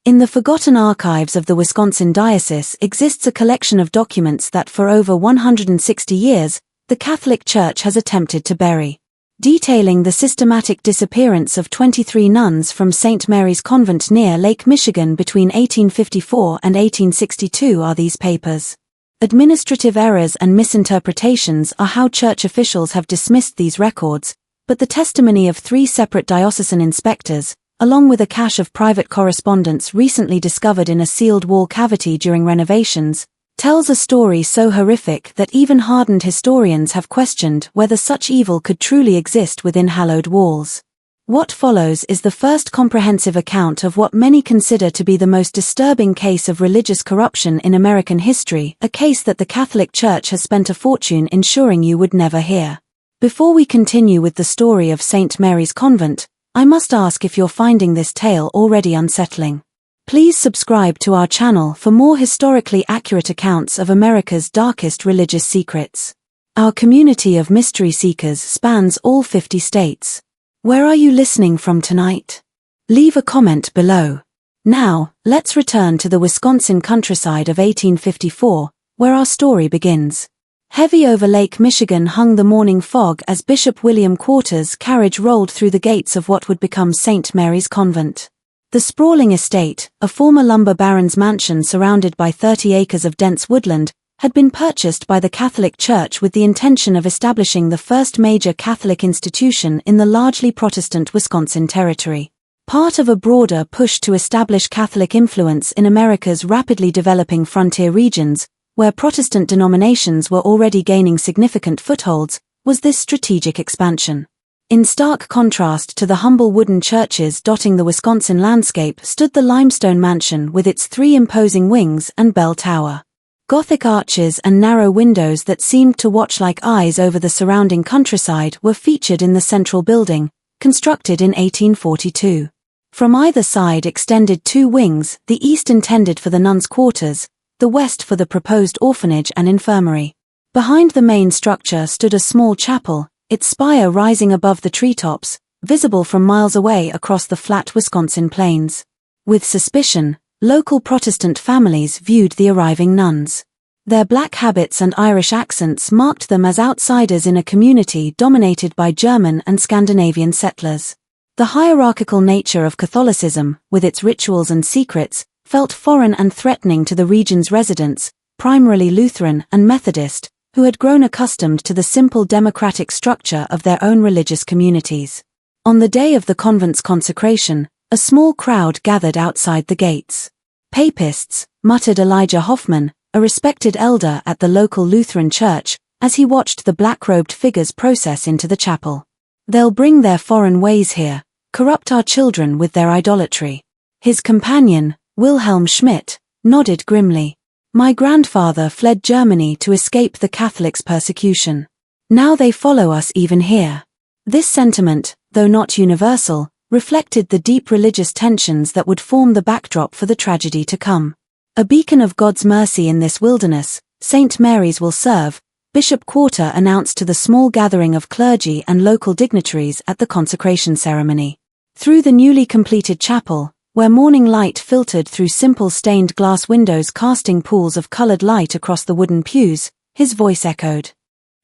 In the forgotten archives of the Wisconsin Diocese exists a collection of documents that for over 160 years, the Catholic Church has attempted to bury. Detailing the systematic disappearance of 23 nuns from St. Mary's Convent near Lake Michigan between 1854 and 1862 are these papers. Administrative errors and misinterpretations are how church officials have dismissed these records, but the testimony of 3 separate diocesan inspectors, along with a cache of private correspondence recently discovered in a sealed wall cavity during renovations, tells a story so horrific that even hardened historians have questioned whether such evil could truly exist within hallowed walls. What follows is the first comprehensive account of what many consider to be the most disturbing case of religious corruption in American history, a case that the Catholic Church has spent a fortune ensuring you would never hear. Before we continue with the story of St. Mary's Convent, I must ask if you're finding this tale already unsettling. Please subscribe to our channel for more historically accurate accounts of America's darkest religious secrets. Our community of mystery seekers spans all 50 states. Where are you listening from tonight? Leave a comment below. Now, let's return to the Wisconsin countryside of 1854, where our story begins. Heavy over Lake Michigan hung the morning fog as Bishop William Quarter's carriage rolled through the gates of what would become St. Mary's Convent. The sprawling estate, a former lumber baron's mansion surrounded by 30 acres of dense woodland, had been purchased by the Catholic Church with the intention of establishing the first major Catholic institution in the largely Protestant Wisconsin territory. Part of a broader push to establish Catholic influence in America's rapidly developing frontier regions, where Protestant denominations were already gaining significant footholds, was this strategic expansion. In stark contrast to the humble wooden churches dotting the Wisconsin landscape stood the limestone mansion with its 3 imposing wings and bell tower. Gothic arches and narrow windows that seemed to watch like eyes over the surrounding countryside were featured in the central building, constructed in 1842. From either side extended 2 wings, the east intended for the nuns' quarters, the west for the proposed orphanage and infirmary. Behind the main structure stood a small chapel, its spire rising above the treetops, visible from miles away across the flat Wisconsin plains. With suspicion, local Protestant families viewed the arriving nuns. Their black habits and Irish accents marked them as outsiders in a community dominated by German and Scandinavian settlers. The hierarchical nature of Catholicism, with its rituals and secrets, felt foreign and threatening to the region's residents, primarily Lutheran and Methodist, who had grown accustomed to the simple democratic structure of their own religious communities. On the day of the convent's consecration, a small crowd gathered outside the gates. "Papists," muttered Elijah Hoffman, a respected elder at the local Lutheran church, as he watched the black-robed figures process into the chapel. "They'll bring their foreign ways here, corrupt our children with their idolatry." His companion, Wilhelm Schmidt, nodded grimly. "My grandfather fled Germany to escape the Catholics' persecution. Now they follow us even here." This sentiment, though not universal, reflected the deep religious tensions that would form the backdrop for the tragedy to come. A beacon of God's mercy in this wilderness, St. Mary's will serve, Bishop Quarter announced to the small gathering of clergy and local dignitaries at the consecration ceremony. Through the newly completed chapel, where morning light filtered through simple stained glass windows casting pools of colored light across the wooden pews, his voice echoed.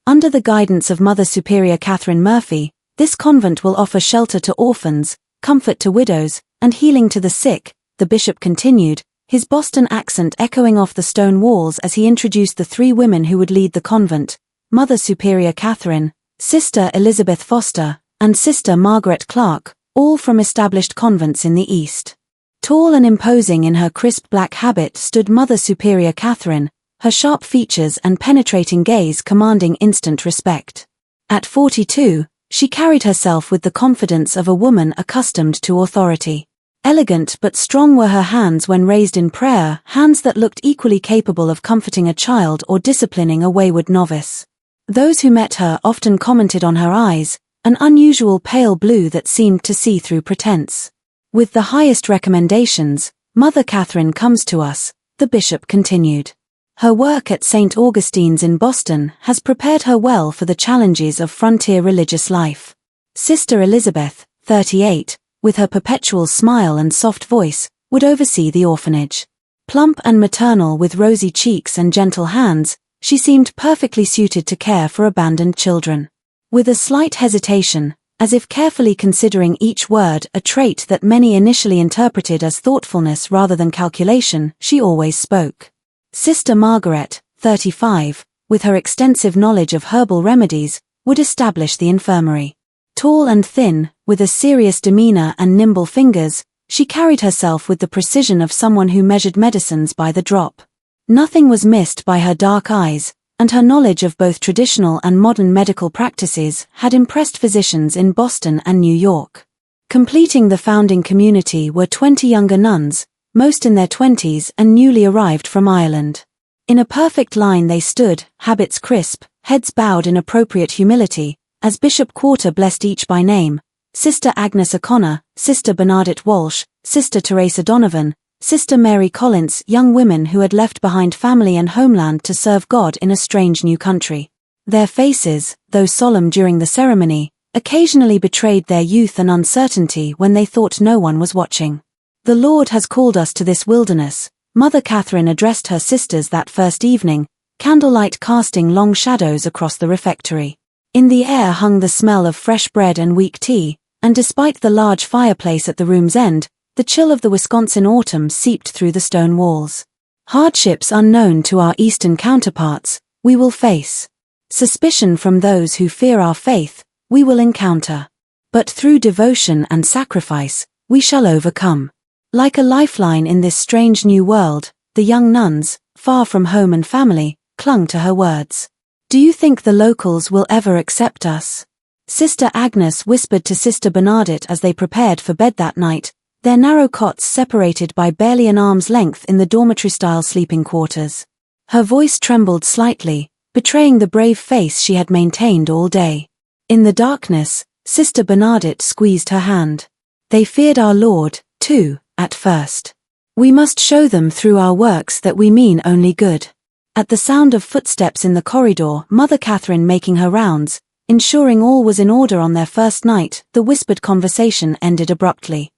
"Under the guidance of Mother Superior Catherine Murphy, this convent will offer shelter to orphans, comfort to widows, and healing to the sick," the bishop continued, his Boston accent echoing off the stone walls as he introduced the 3 women who would lead the convent: Mother Superior Catherine, Sister Elizabeth Foster, and Sister Margaret Clark, all from established convents in the East. Tall and imposing in her crisp black habit stood Mother Superior Catherine, her sharp features and penetrating gaze commanding instant respect. At 42, she carried herself with the confidence of a woman accustomed to authority. Elegant but strong were her hands when raised in prayer, hands that looked equally capable of comforting a child or disciplining a wayward novice. Those who met her often commented on her eyes, an unusual pale blue that seemed to see through pretense. "With the highest recommendations, Mother Catherine comes to us," the bishop continued. Her work at St. Augustine's in Boston has prepared her well for the challenges of frontier religious life. Sister Elizabeth, 38, with her perpetual smile and soft voice, would oversee the orphanage. Plump and maternal with rosy cheeks and gentle hands, she seemed perfectly suited to care for abandoned children. With a slight hesitation, as if carefully considering each word, a trait that many initially interpreted as thoughtfulness rather than calculation, she always spoke. Sister Margaret, 35, with her extensive knowledge of herbal remedies, would establish the infirmary. Tall and thin, with a serious demeanor and nimble fingers, she carried herself with the precision of someone who measured medicines by the drop. Nothing was missed by her dark eyes, and her knowledge of both traditional and modern medical practices had impressed physicians in Boston and New York. Completing the founding community were 20 younger nuns, most in their 20s and newly arrived from Ireland. In a perfect line they stood, habits crisp, heads bowed in appropriate humility, as Bishop Quarter blessed each by name: Sister Agnes O'Connor, Sister Bernadette Walsh, Sister Teresa Donovan, Sister Mary Collins, young women who had left behind family and homeland to serve God in a strange new country. Their faces, though solemn during the ceremony, occasionally betrayed their youth and uncertainty when they thought no one was watching. "The Lord has called us to this wilderness," Mother Catherine addressed her sisters that first evening, candlelight casting long shadows across the refectory. In the air hung the smell of fresh bread and weak tea, and despite the large fireplace at the room's end, the chill of the Wisconsin autumn seeped through the stone walls. "Hardships unknown to our Eastern counterparts, we will face. Suspicion from those who fear our faith, we will encounter. But through devotion and sacrifice, we shall overcome." Like a lifeline in this strange new world, the young nuns, far from home and family, clung to her words. "Do you think the locals will ever accept us?" Sister Agnes whispered to Sister Bernadette as they prepared for bed that night, their narrow cots separated by barely an arm's length in the dormitory-style sleeping quarters. Her voice trembled slightly, betraying the brave face she had maintained all day. In the darkness, Sister Bernadette squeezed her hand. "They feared our Lord, too, at first. We must show them through our works that we mean only good." At the sound of footsteps in the corridor, Mother Catherine making her rounds, ensuring all was in order on their first night, the whispered conversation ended abruptly.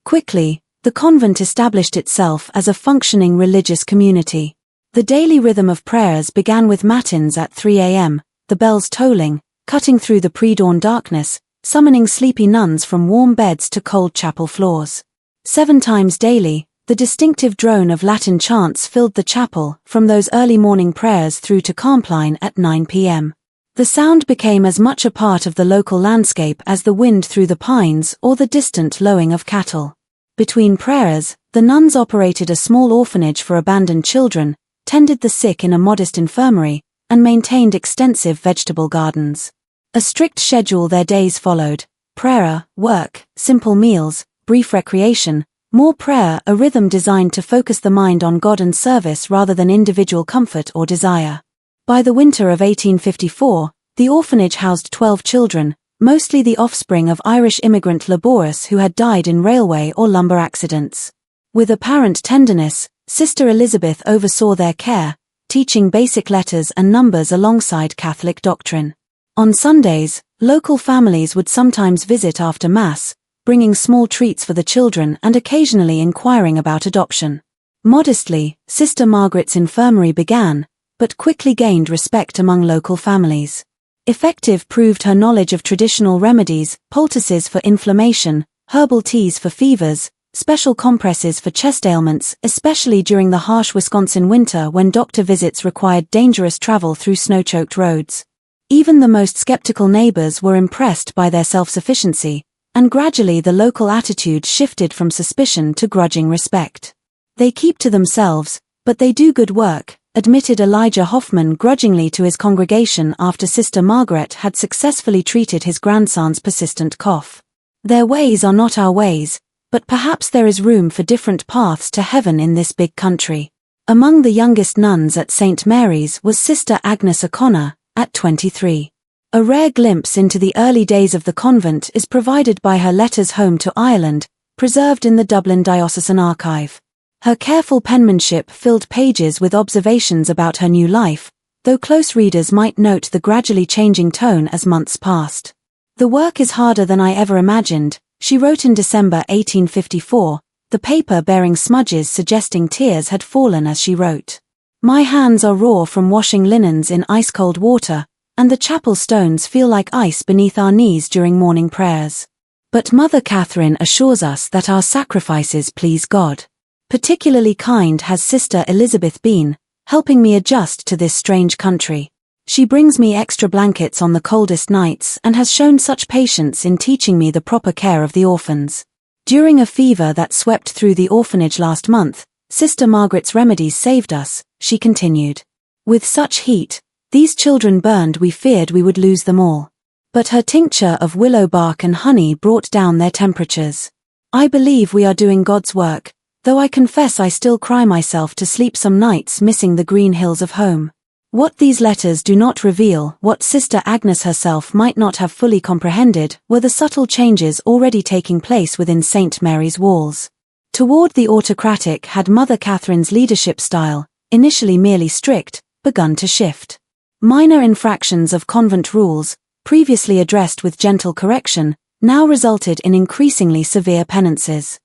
Quickly, the convent established itself as a functioning religious community. The daily rhythm of prayers began with matins at 3 a.m., the bells tolling, cutting through the pre-dawn darkness, summoning sleepy nuns from warm beds to cold chapel floors. 7 times daily, the distinctive drone of Latin chants filled the chapel, from those early morning prayers through to compline at 9 p.m. The sound became as much a part of the local landscape as the wind through the pines or the distant lowing of cattle. Between prayers, the nuns operated a small orphanage for abandoned children, tended the sick in a modest infirmary, and maintained extensive vegetable gardens. A strict schedule their days followed: prayer, work, simple meals, brief recreation, more prayer, a rhythm designed to focus the mind on God and service rather than individual comfort or desire. By the winter of 1854, the orphanage housed 12 children, mostly the offspring of Irish immigrant labourers who had died in railway or lumber accidents. With apparent tenderness, Sister Elizabeth oversaw their care, teaching basic letters and numbers alongside Catholic doctrine. On Sundays, local families would sometimes visit after Mass, bringing small treats for the children and occasionally inquiring about adoption. Modestly, Sister Margaret's infirmary began, but quickly gained respect among local families. Effective proved her knowledge of traditional remedies, poultices for inflammation, herbal teas for fevers, special compresses for chest ailments, especially during the harsh Wisconsin winter when doctor visits required dangerous travel through snow-choked roads. Even the most skeptical neighbors were impressed by their self-sufficiency, and gradually the local attitude shifted from suspicion to grudging respect. "They keep to themselves, but they do good work," admitted Elijah Hoffman grudgingly to his congregation after Sister Margaret had successfully treated his grandson's persistent cough. "Their ways are not our ways, but perhaps there is room for different paths to heaven in this big country." Among the youngest nuns at St. Mary's was Sister Agnes O'Connor, at 23. A rare glimpse into the early days of the convent is provided by her letters home to Ireland, preserved in the Dublin Diocesan Archive. Her careful penmanship filled pages with observations about her new life, though close readers might note the gradually changing tone as months passed. "The work is harder than I ever imagined," she wrote in December 1854, the paper bearing smudges suggesting tears had fallen as she wrote. My hands are raw from washing linens in ice-cold water, and the chapel stones feel like ice beneath our knees during morning prayers. But Mother Catherine assures us that our sacrifices please God. Particularly kind has Sister Elizabeth been, helping me adjust to this strange country. She brings me extra blankets on the coldest nights and has shown such patience in teaching me the proper care of the orphans. During a fever that swept through the orphanage last month, Sister Margaret's remedies saved us, she continued. With such heat, these children burned we feared we would lose them all. But her tincture of willow bark and honey brought down their temperatures. I believe we are doing God's work, though I confess I still cry myself to sleep some nights missing the green hills of home. What these letters do not reveal, what Sister Agnes herself might not have fully comprehended, were the subtle changes already taking place within St. Mary's walls. Toward the autocratic had Mother Catherine's leadership style, initially merely strict, begun to shift. Minor infractions of convent rules, previously addressed with gentle correction, now resulted in increasingly severe penances.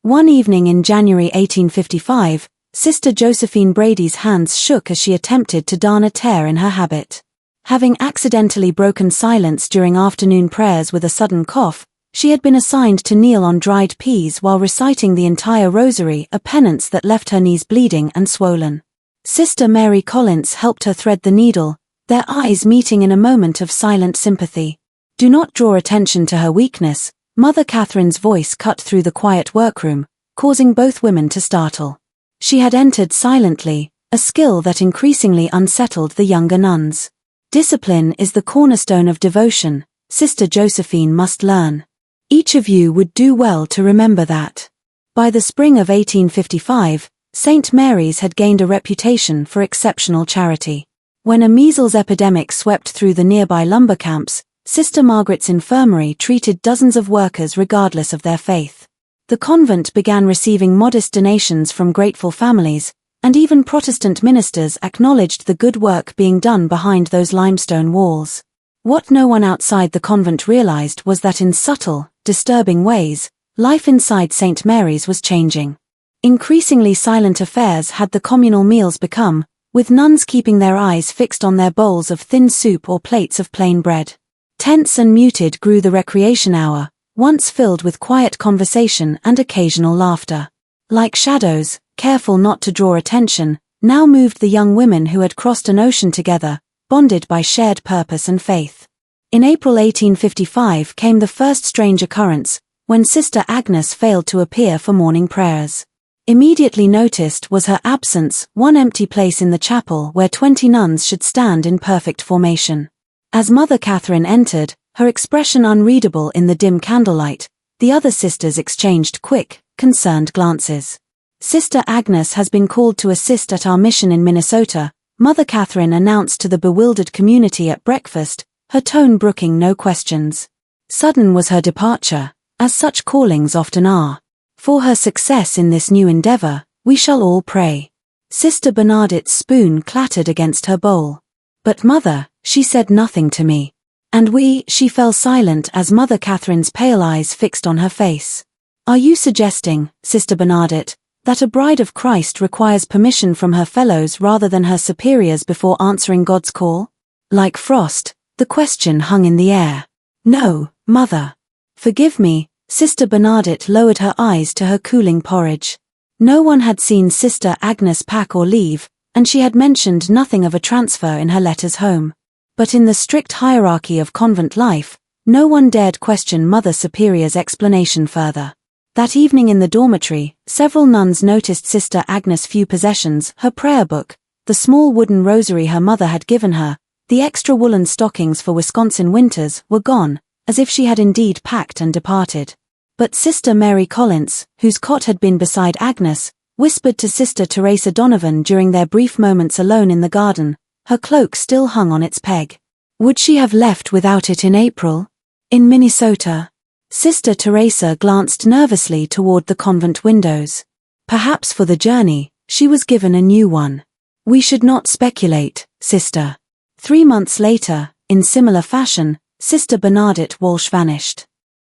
One evening in January 1855, Sister Josephine Brady's hands shook as she attempted to darn a tear in her habit. Having accidentally broken silence during afternoon prayers with a sudden cough, she had been assigned to kneel on dried peas while reciting the entire rosary, a penance that left her knees bleeding and swollen. Sister Mary Collins helped her thread the needle, their eyes meeting in a moment of silent sympathy. Do not draw attention to her weakness, Mother Catherine's voice cut through the quiet workroom, causing both women to startle. She had entered silently, a skill that increasingly unsettled the younger nuns. Discipline is the cornerstone of devotion, Sister Josephine must learn. Each of you would do well to remember that. By the spring of 1855, St. Mary's had gained a reputation for exceptional charity. When a measles epidemic swept through the nearby lumber camps, Sister Margaret's infirmary treated dozens of workers regardless of their faith. The convent began receiving modest donations from grateful families, and even Protestant ministers acknowledged the good work being done behind those limestone walls. What no one outside the convent realized was that in subtle, disturbing ways, life inside St. Mary's was changing. Increasingly silent affairs had the communal meals become, with nuns keeping their eyes fixed on their bowls of thin soup or plates of plain bread. Tense and muted grew the recreation hour, once filled with quiet conversation and occasional laughter. Like shadows, careful not to draw attention, now moved the young women who had crossed an ocean together, bonded by shared purpose and faith. In April 1855 came the first strange occurrence, when Sister Agnes failed to appear for morning prayers. Immediately noticed was her absence, one empty place in the chapel where 20 nuns should stand in perfect formation. As Mother Catherine entered, her expression unreadable in the dim candlelight, the other sisters exchanged quick, concerned glances. Sister Agnes has been called to assist at our mission in Minnesota, Mother Catherine announced to the bewildered community at breakfast, her tone brooking no questions. Sudden was her departure, as such callings often are. For her success in this new endeavor, we shall all pray. Sister Bernadette's spoon clattered against her bowl. But Mother, she said nothing to me. And she fell silent as Mother Catherine's pale eyes fixed on her face. Are you suggesting, Sister Bernadette, that a bride of Christ requires permission from her fellows rather than her superiors before answering God's call? Like frost, the question hung in the air. No, Mother. Forgive me, Sister Bernadette lowered her eyes to her cooling porridge. No one had seen Sister Agnes pack or leave, and she had mentioned nothing of a transfer in her letters home. But in the strict hierarchy of convent life, no one dared question Mother Superior's explanation further. That evening in the dormitory, several nuns noticed Sister Agnes' few possessions, her prayer book, the small wooden rosary her mother had given her, the extra woolen stockings for Wisconsin winters, were gone, as if she had indeed packed and departed. But Sister Mary Collins, whose cot had been beside Agnes, whispered to Sister Teresa Donovan during their brief moments alone in the garden, her cloak still hung on its peg. Would she have left without it in April? In Minnesota? Sister Teresa glanced nervously toward the convent windows. Perhaps for the journey, she was given a new one. We should not speculate, Sister. 3 months later, in similar fashion, Sister Bernadette Walsh vanished.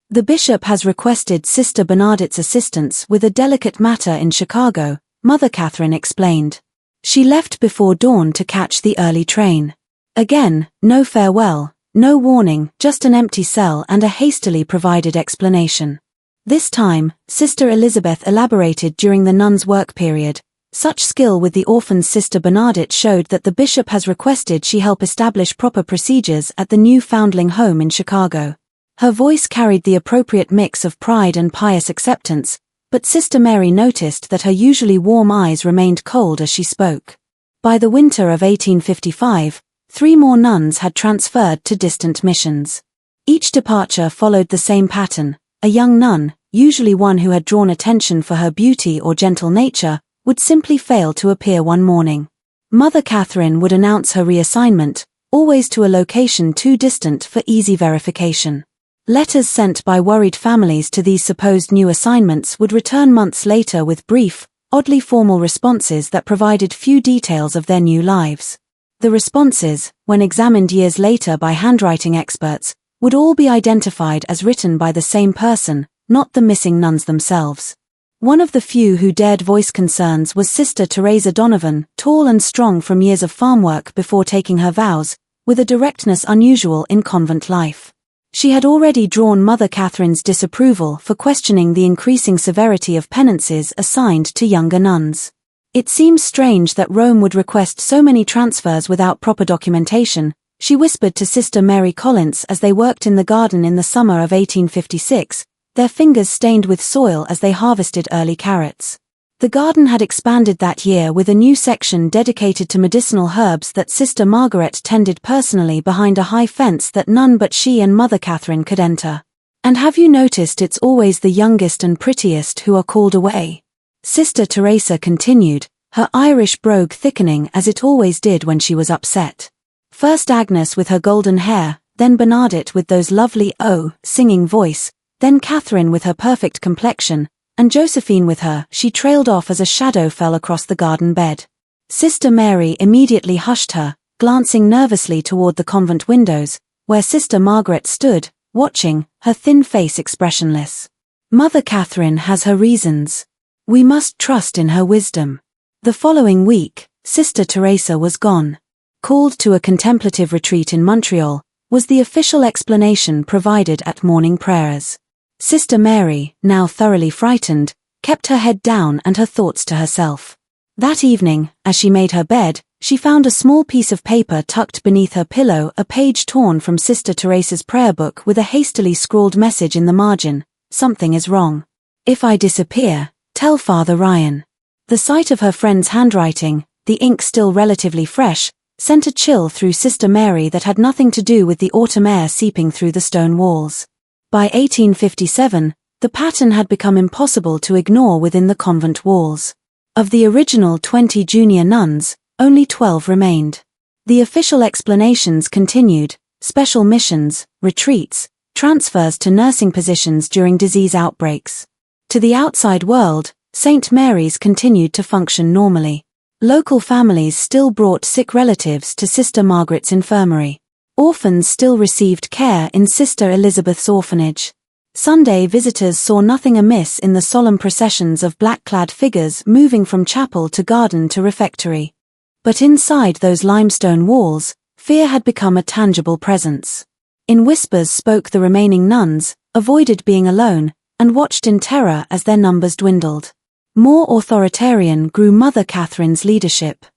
The bishop has requested Sister Bernadette's assistance with a delicate matter in Chicago, Mother Catherine explained. She left before dawn to catch the early train. Again, no farewell, no warning, just an empty cell and a hastily provided explanation. This time, Sister Elizabeth elaborated during the nun's work period. Such skill with the orphaned Sister Bernadette showed that the bishop has requested she help establish proper procedures at the new foundling home in Chicago. Her voice carried the appropriate mix of pride and pious acceptance, but Sister Mary noticed that her usually warm eyes remained cold as she spoke. By the winter of 1855, 3 more nuns had transferred to distant missions. Each departure followed the same pattern. A young nun, usually one who had drawn attention for her beauty or gentle nature, would simply fail to appear one morning. Mother Catherine would announce her reassignment, always to a location too distant for easy verification. Letters sent by worried families to these supposed new assignments would return months later with brief, oddly formal responses that provided few details of their new lives. The responses, when examined years later by handwriting experts, would all be identified as written by the same person, not the missing nuns themselves. One of the few who dared voice concerns was Sister Teresa Donovan, tall and strong from years of farm work before taking her vows, with a directness unusual in convent life. She had already drawn Mother Catherine's disapproval for questioning the increasing severity of penances assigned to younger nuns. It seems strange that Rome would request so many transfers without proper documentation, she whispered to Sister Mary Collins as they worked in the garden in the summer of 1856, their fingers stained with soil as they harvested early carrots. The garden had expanded that year with a new section dedicated to medicinal herbs that Sister Margaret tended personally behind a high fence that none but she and Mother Catherine could enter. "And have you noticed it's always the youngest and prettiest who are called away?" Sister Teresa continued, her Irish brogue thickening as it always did when she was upset. First Agnes with her golden hair, then Bernadette with those lovely singing voice, then Catherine with her perfect complexion, and Josephine with her. She trailed off as a shadow fell across the garden bed. Sister Mary immediately hushed her, glancing nervously toward the convent windows, where Sister Margaret stood, watching, her thin face expressionless. "Mother Catherine has her reasons. We must trust in her wisdom." The following week, Sister Teresa was gone. Called to a contemplative retreat in Montreal, was the official explanation provided at morning prayers. Sister Mary, now thoroughly frightened, kept her head down and her thoughts to herself. That evening, as she made her bed, she found a small piece of paper tucked beneath her pillow, a page torn from Sister Teresa's prayer book with a hastily scrawled message in the margin: "Something is wrong. If I disappear, tell Father Ryan." The sight of her friend's handwriting, the ink still relatively fresh, sent a chill through Sister Mary that had nothing to do with the autumn air seeping through the stone walls. By 1857, the pattern had become impossible to ignore within the convent walls. Of the original 20 junior nuns, only 12 remained. The official explanations continued: special missions, retreats, transfers to nursing positions during disease outbreaks. To the outside world, St. Mary's continued to function normally. Local families still brought sick relatives to Sister Margaret's infirmary. Orphans still received care in Sister Elizabeth's orphanage. Sunday visitors saw nothing amiss in the solemn processions of black-clad figures moving from chapel to garden to refectory. But inside those limestone walls, fear had become a tangible presence. In whispers spoke the remaining nuns, avoided being alone, and watched in terror as their numbers dwindled. More authoritarian grew Mother Catherine's leadership.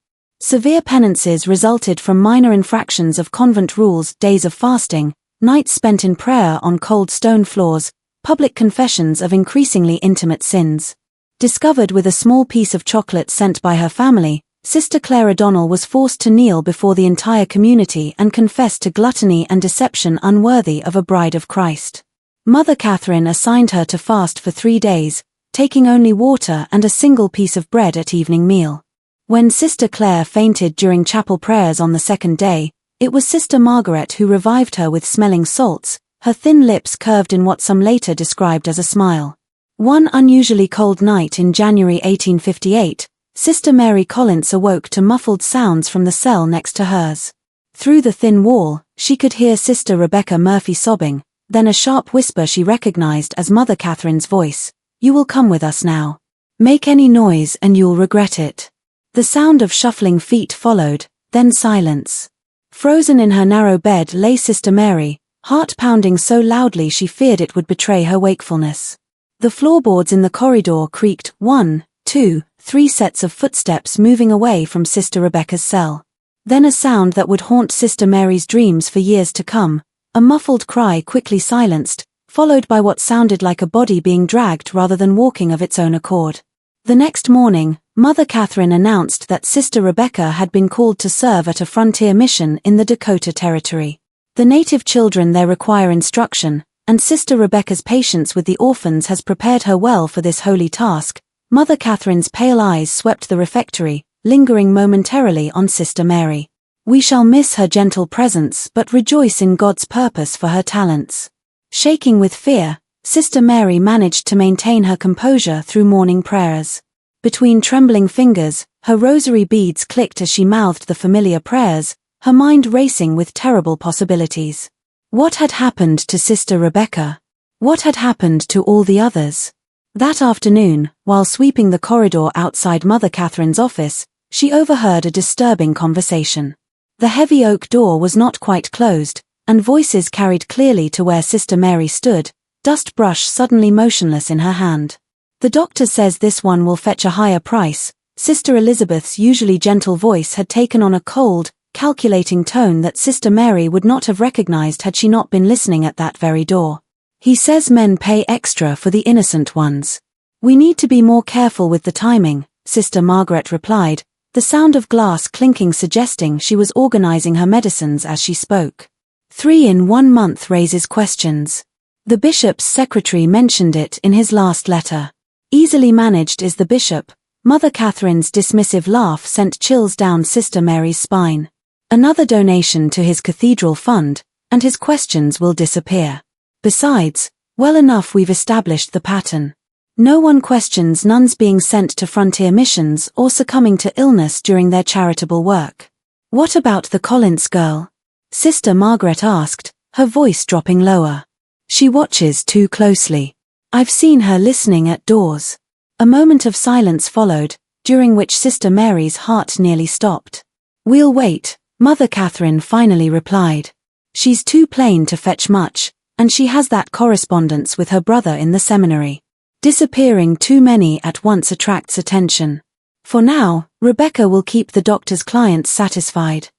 Severe penances resulted from minor infractions of convent rules: days of fasting, nights spent in prayer on cold stone floors, public confessions of increasingly intimate sins. Discovered with a small piece of chocolate sent by her family, Sister Clara Donnell was forced to kneel before the entire community and confess to gluttony and deception unworthy of a bride of Christ. Mother Catherine assigned her to fast for 3 days, taking only water and a single piece of bread at evening meal. When Sister Clare fainted during chapel prayers on the second day, it was Sister Margaret who revived her with smelling salts, her thin lips curved in what some later described as a smile. One unusually cold night in January 1858, Sister Mary Collins awoke to muffled sounds from the cell next to hers. Through the thin wall, she could hear Sister Rebecca Murphy sobbing, Then a sharp whisper she recognized as Mother Catherine's voice. "You will come with us now. Make any noise and you'll regret it." The sound of shuffling feet followed, then silence. Frozen in her narrow bed lay Sister Mary, heart pounding so loudly she feared it would betray her wakefulness. The floorboards in the corridor creaked, 1, 2, 3 sets of footsteps moving away from Sister Rebecca's cell. Then a sound that would haunt Sister Mary's dreams for years to come, a muffled cry quickly silenced, followed by what sounded like a body being dragged rather than walking of its own accord. The next morning, Mother Catherine announced that Sister Rebecca had been called to serve at a frontier mission in the Dakota Territory. The native children there require instruction, and Sister Rebecca's patience with the orphans has prepared her well for this holy task. Mother Catherine's pale eyes swept the refectory, lingering momentarily on Sister Mary. "We shall miss her gentle presence but rejoice in God's purpose for her talents." Shaking with fear, Sister Mary managed to maintain her composure through morning prayers. Between trembling fingers, her rosary beads clicked as she mouthed the familiar prayers, her mind racing with terrible possibilities. What had happened to Sister Rebecca? What had happened to all the others? That afternoon, while sweeping the corridor outside Mother Catherine's office, she overheard a disturbing conversation. The heavy oak door was not quite closed, and voices carried clearly to where Sister Mary stood, dust brush suddenly motionless in her hand. "The doctor says this one will fetch a higher price." Sister Elizabeth's usually gentle voice had taken on a cold, calculating tone that Sister Mary would not have recognized had she not been listening at that very door. "He says men pay extra for the innocent ones. We need to be more careful with the timing," Sister Margaret replied, the sound of glass clinking suggesting she was organizing her medicines as she spoke. 3 in 1 month raises questions. The bishop's secretary mentioned it in his last letter. "Easily managed is the bishop." Mother Catherine's dismissive laugh sent chills down Sister Mary's spine. "Another donation to his cathedral fund, and his questions will disappear. Besides, well enough we've established the pattern. No one questions nuns being sent to frontier missions or succumbing to illness during their charitable work." "What about the Collins girl?" Sister Margaret asked, her voice dropping lower. "She watches too closely. I've seen her listening at doors." A moment of silence followed, during which Sister Mary's heart nearly stopped. "We'll wait," Mother Catherine finally replied. "She's too plain to fetch much, and she has that correspondence with her brother in the seminary. Disappearing too many at once attracts attention. For now, Rebecca will keep the doctor's clients satisfied."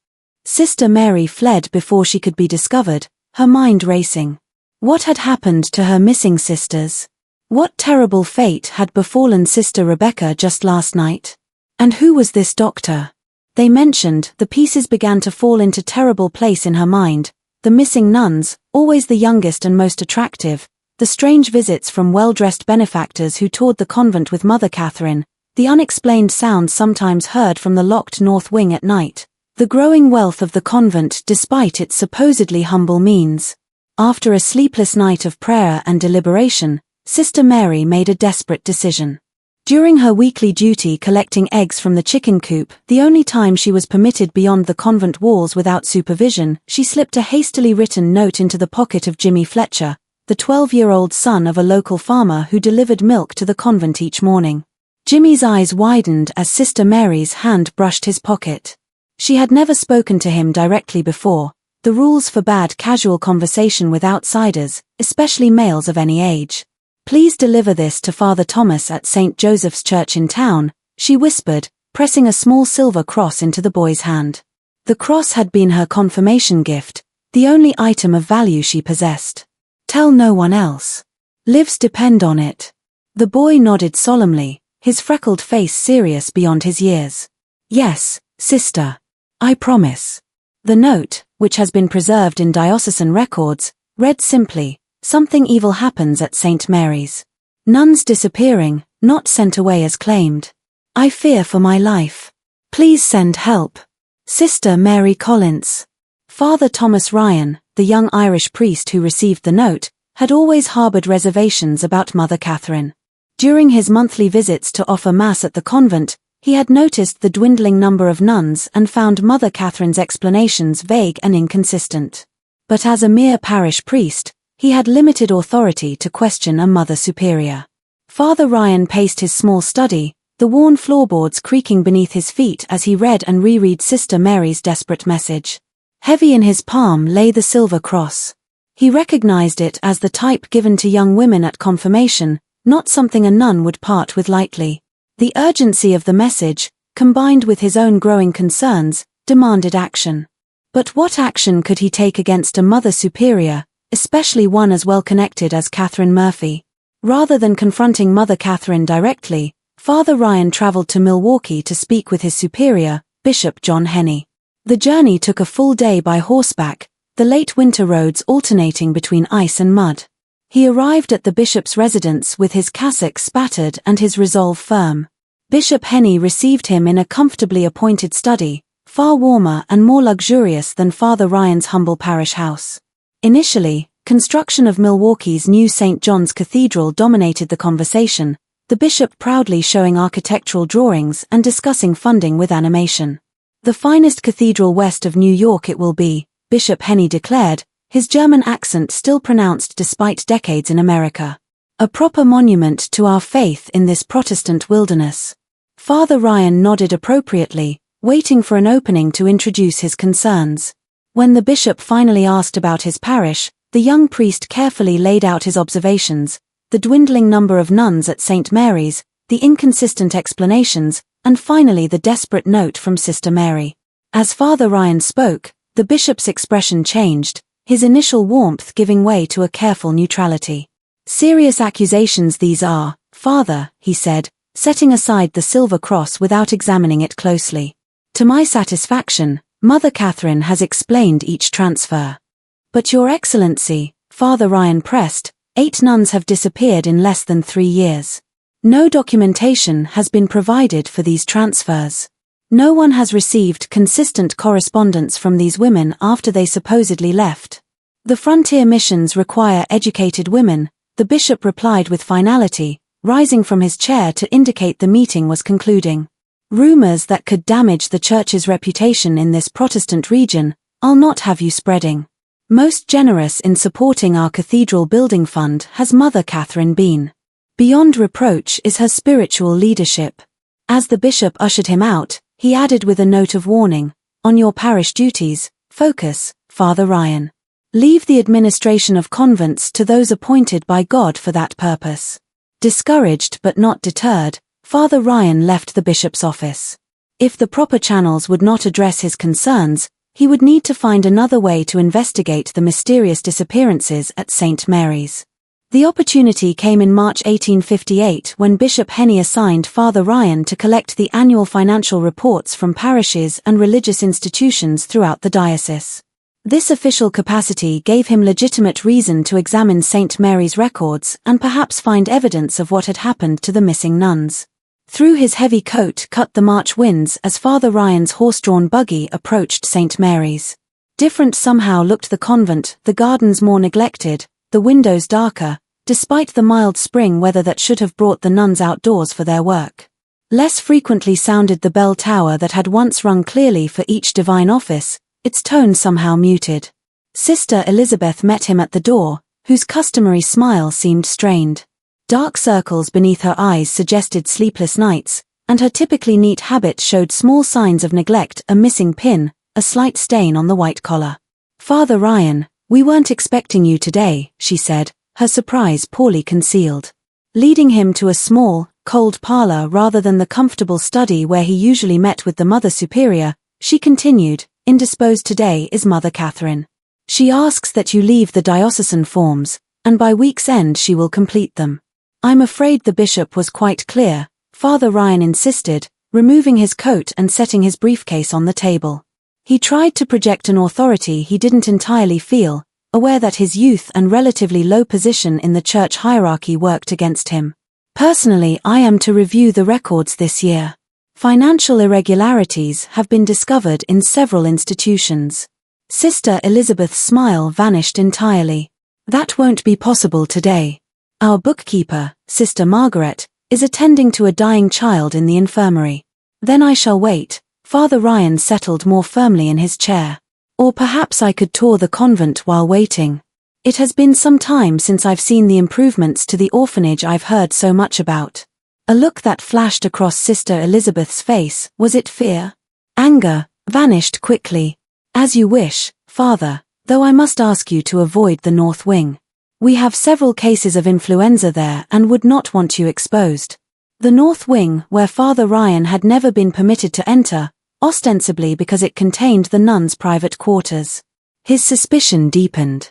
Sister Mary fled before she could be discovered, her mind racing. What had happened to her missing sisters? What terrible fate had befallen Sister Rebecca just last night? And who was this doctor? They mentioned, the pieces began to fall into terrible place in her mind. The missing nuns, always the youngest and most attractive, the strange visits from well-dressed benefactors who toured the convent with Mother Catherine, the unexplained sounds sometimes heard from the locked north wing at night, the growing wealth of the convent despite its supposedly humble means. After a sleepless night of prayer and deliberation, Sister Mary made a desperate decision. During her weekly duty collecting eggs from the chicken coop, the only time she was permitted beyond the convent walls without supervision, she slipped a hastily written note into the pocket of Jimmy Fletcher, the 12-year-old son of a local farmer who delivered milk to the convent each morning. Jimmy's eyes widened as Sister Mary's hand brushed his pocket. She had never spoken to him directly before. The rules forbade casual conversation with outsiders, especially males of any age. "Please deliver this to Father Thomas at St. Joseph's Church in town," she whispered, pressing a small silver cross into the boy's hand. The cross had been her confirmation gift, the only item of value she possessed. "Tell no one else. Lives depend on it." The boy nodded solemnly, his freckled face serious beyond his years. "Yes, sister. I promise." The note, which has been preserved in diocesan records, read simply, "Something evil happens at St. Mary's. Nuns disappearing, not sent away as claimed. I fear for my life. Please send help. Sister Mary Collins." Father Thomas Ryan, the young Irish priest who received the note, had always harbored reservations about Mother Catherine. During his monthly visits to offer Mass at the convent, he had noticed the dwindling number of nuns and found Mother Catherine's explanations vague and inconsistent. But as a mere parish priest, He had limited authority to question a mother superior. Father Ryan paced his small study, the worn floorboards creaking beneath his feet as he read and reread Sister Mary's desperate message. Heavy in his palm lay the silver cross. He recognized it as the type given to young women at confirmation, not something a nun would part with lightly. The urgency of the message, combined with his own growing concerns, demanded action. But what action could he take against a mother superior, especially one as well connected as Catherine Murphy? Rather than confronting Mother Catherine directly, Father Ryan traveled to Milwaukee to speak with his superior, Bishop John Henney. The journey took a full day by horseback, the late winter roads alternating between ice and mud. He arrived at the bishop's residence with his cassock spattered and his resolve firm. Bishop Henney received him in a comfortably appointed study, far warmer and more luxurious than Father Ryan's humble parish house. Initially, construction of Milwaukee's new St. John's Cathedral dominated the conversation, the bishop proudly showing architectural drawings and discussing funding with animation. "The finest cathedral west of New York it will be," Bishop Henney declared, his German accent still pronounced despite decades in America. "A proper monument to our faith in this Protestant wilderness." Father Ryan nodded appropriately, waiting for an opening to introduce his concerns. When the bishop finally asked about his parish, the young priest carefully laid out his observations: the dwindling number of nuns at St. Mary's, the inconsistent explanations, and finally the desperate note from Sister Mary. As Father Ryan spoke, the bishop's expression changed, his initial warmth giving way to a careful neutrality. "Serious accusations these are, Father," he said, setting aside the silver cross without examining it closely. "To my satisfaction, Mother Catherine has explained each transfer." "But Your Excellency," Father Ryan pressed, 8 nuns have disappeared in less than 3 years. No documentation has been provided for these transfers. No one has received consistent correspondence from these women after they supposedly left. "The frontier missions require educated women," the bishop replied with finality, rising from his chair to indicate the meeting was concluding. "Rumors that could damage the church's reputation in this Protestant region, I'll not have you spreading. Most generous in supporting our cathedral building fund has Mother Catherine been. Beyond reproach is her spiritual leadership." As the bishop ushered him out, he added with a note of warning, "On your parish duties, focus, Father Ryan. Leave the administration of convents to those appointed by God for that purpose." Discouraged but not deterred, Father Ryan left the bishop's office. If the proper channels would not address his concerns, he would need to find another way to investigate the mysterious disappearances at St. Mary's. The opportunity came in March 1858 when Bishop Henney assigned Father Ryan to collect the annual financial reports from parishes and religious institutions throughout the diocese. This official capacity gave him legitimate reason to examine St. Mary's records and perhaps find evidence of what had happened to the missing nuns. Through his heavy coat cut the March winds as Father Ryan's horse-drawn buggy approached St. Mary's. Different somehow looked the convent, the gardens more neglected, the windows darker, despite the mild spring weather that should have brought the nuns outdoors for their work. Less frequently sounded the bell tower that had once rung clearly for each divine office, its tone somehow muted. Sister Elizabeth met him at the door, whose customary smile seemed strained. Dark circles beneath her eyes suggested sleepless nights, and her typically neat habit showed small signs of neglect: a missing pin, a slight stain on the white collar. "Father Ryan, we weren't expecting you today," she said, her surprise poorly concealed. Leading him to a small, cold parlor rather than the comfortable study where he usually met with the Mother Superior, she continued, "Indisposed today is Mother Catherine. She asks that you leave the diocesan forms, and by week's end she will complete them." "I'm afraid the bishop was quite clear," Father Ryan insisted, removing his coat and setting his briefcase on the table. He tried to project an authority he didn't entirely feel, aware that his youth and relatively low position in the church hierarchy worked against him. "Personally, I am to review the records this year. Financial irregularities have been discovered in several institutions." Sister Elizabeth's smile vanished entirely. "That won't be possible today. Our bookkeeper, Sister Margaret, is attending to a dying child in the infirmary. Then I shall wait." Father Ryan settled more firmly in his chair. "Or perhaps I could tour the convent while waiting." It has been some time since I've seen the improvements to the orphanage I've heard so much about. A look that flashed across Sister Elizabeth's face, was it fear? Anger, vanished quickly. As you wish, Father, though I must ask you to avoid the North Wing. We have several cases of influenza there and would not want you exposed. The North Wing, where Father Ryan had never been permitted to enter, ostensibly because it contained the nuns' private quarters. His suspicion deepened.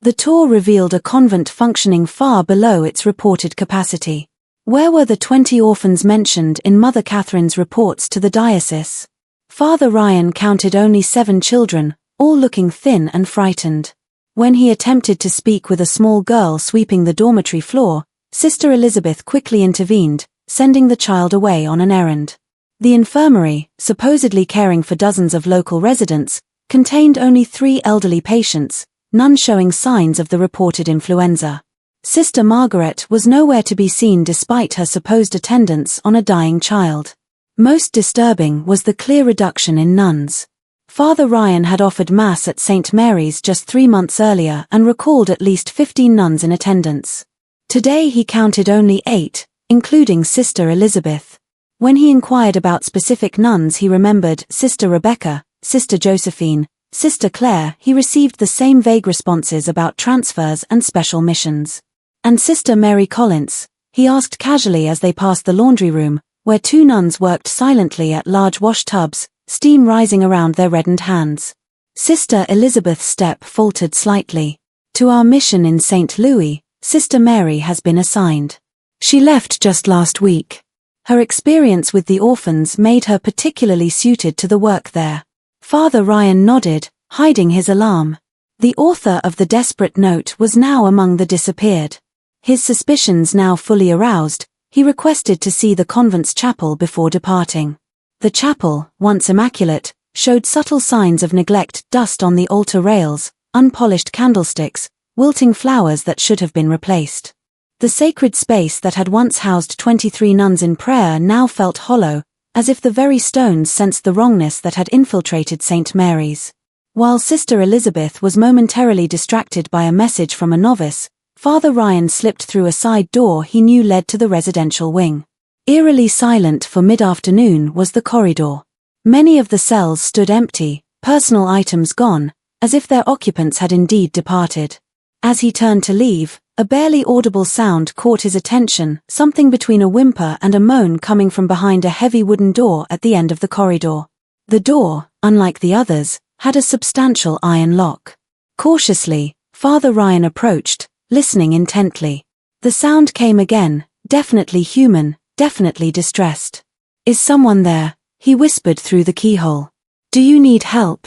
The tour revealed a convent functioning far below its reported capacity. Where were the 20 orphans mentioned in Mother Catherine's reports to the diocese? Father Ryan counted only 7 children, all looking thin and frightened. When he attempted to speak with a small girl sweeping the dormitory floor, Sister Elizabeth quickly intervened, sending the child away on an errand. The infirmary, supposedly caring for dozens of local residents, contained only 3 elderly patients, none showing signs of the reported influenza. Sister Margaret was nowhere to be seen despite her supposed attendance on a dying child. Most disturbing was the clear reduction in nuns. Father Ryan had offered Mass at St. Mary's just 3 months earlier and recalled at least 15 nuns in attendance. Today he counted only 8, including Sister Elizabeth. When he inquired about specific nuns he remembered Sister Rebecca, Sister Josephine, Sister Clare. He received the same vague responses about transfers and special missions. And Sister Mary Collins, he asked casually as they passed the laundry room, where 2 nuns worked silently at large wash tubs, steam rising around their reddened hands. Sister Elizabeth's step faltered slightly. To our mission in St. Louis, Sister Mary has been assigned. She left just last week. Her experience with the orphans made her particularly suited to the work there. Father Ryan nodded, hiding his alarm. The author of the desperate note was now among the disappeared. His suspicions now fully aroused, he requested to see the convent's chapel before departing. The chapel, once immaculate, showed subtle signs of neglect: dust on the altar rails, unpolished candlesticks, wilting flowers that should have been replaced. The sacred space that had once housed 23 nuns in prayer now felt hollow, as if the very stones sensed the wrongness that had infiltrated St. Mary's. While Sister Elizabeth was momentarily distracted by a message from a novice, Father Ryan slipped through a side door he knew led to the residential wing. Eerily silent for mid-afternoon was the corridor. Many of the cells stood empty, personal items gone, as if their occupants had indeed departed. As he turned to leave, a barely audible sound caught his attention, something between a whimper and a moan coming from behind a heavy wooden door at the end of the corridor. The door, unlike the others, had a substantial iron lock. Cautiously, Father Ryan approached, listening intently. The sound came again, definitely human, definitely distressed. "Is someone there?" he whispered through the keyhole. "Do you need help?"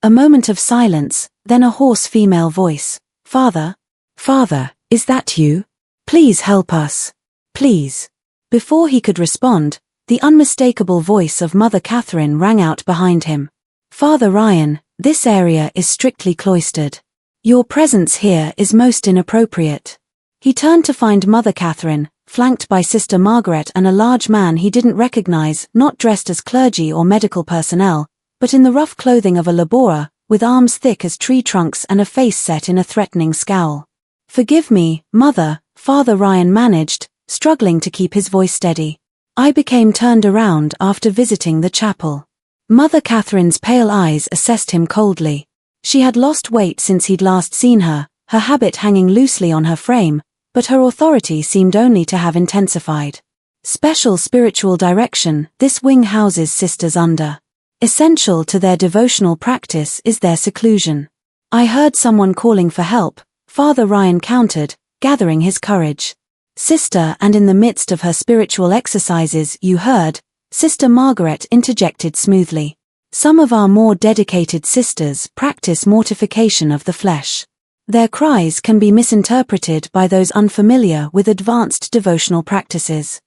A moment of silence, then a hoarse female voice. "Father? Father, is that you? Please help us. Please." Before he could respond, the unmistakable voice of Mother Catherine rang out behind him. "Father Ryan, this area is strictly cloistered. Your presence here is most inappropriate." He turned to find Mother Catherine, flanked by Sister Margaret and a large man he didn't recognize, not dressed as clergy or medical personnel, but in the rough clothing of a laborer, with arms thick as tree trunks and a face set in a threatening scowl. "Forgive me, Mother," Father Ryan managed, struggling to keep his voice steady. "I became turned around after visiting the chapel." Mother Catherine's pale eyes assessed him coldly. She had lost weight since he'd last seen her, her habit hanging loosely on her frame, but her authority seemed only to have intensified. Special spiritual direction, this wing houses sisters under. Essential to their devotional practice is their seclusion. "I heard someone calling for help," Father Ryan countered, gathering his courage. "Sister," and in the midst of her spiritual exercises, "you heard," Sister Margaret interjected smoothly. "Some of our more dedicated sisters practice mortification of the flesh. Their cries can be misinterpreted by those unfamiliar with advanced devotional practices.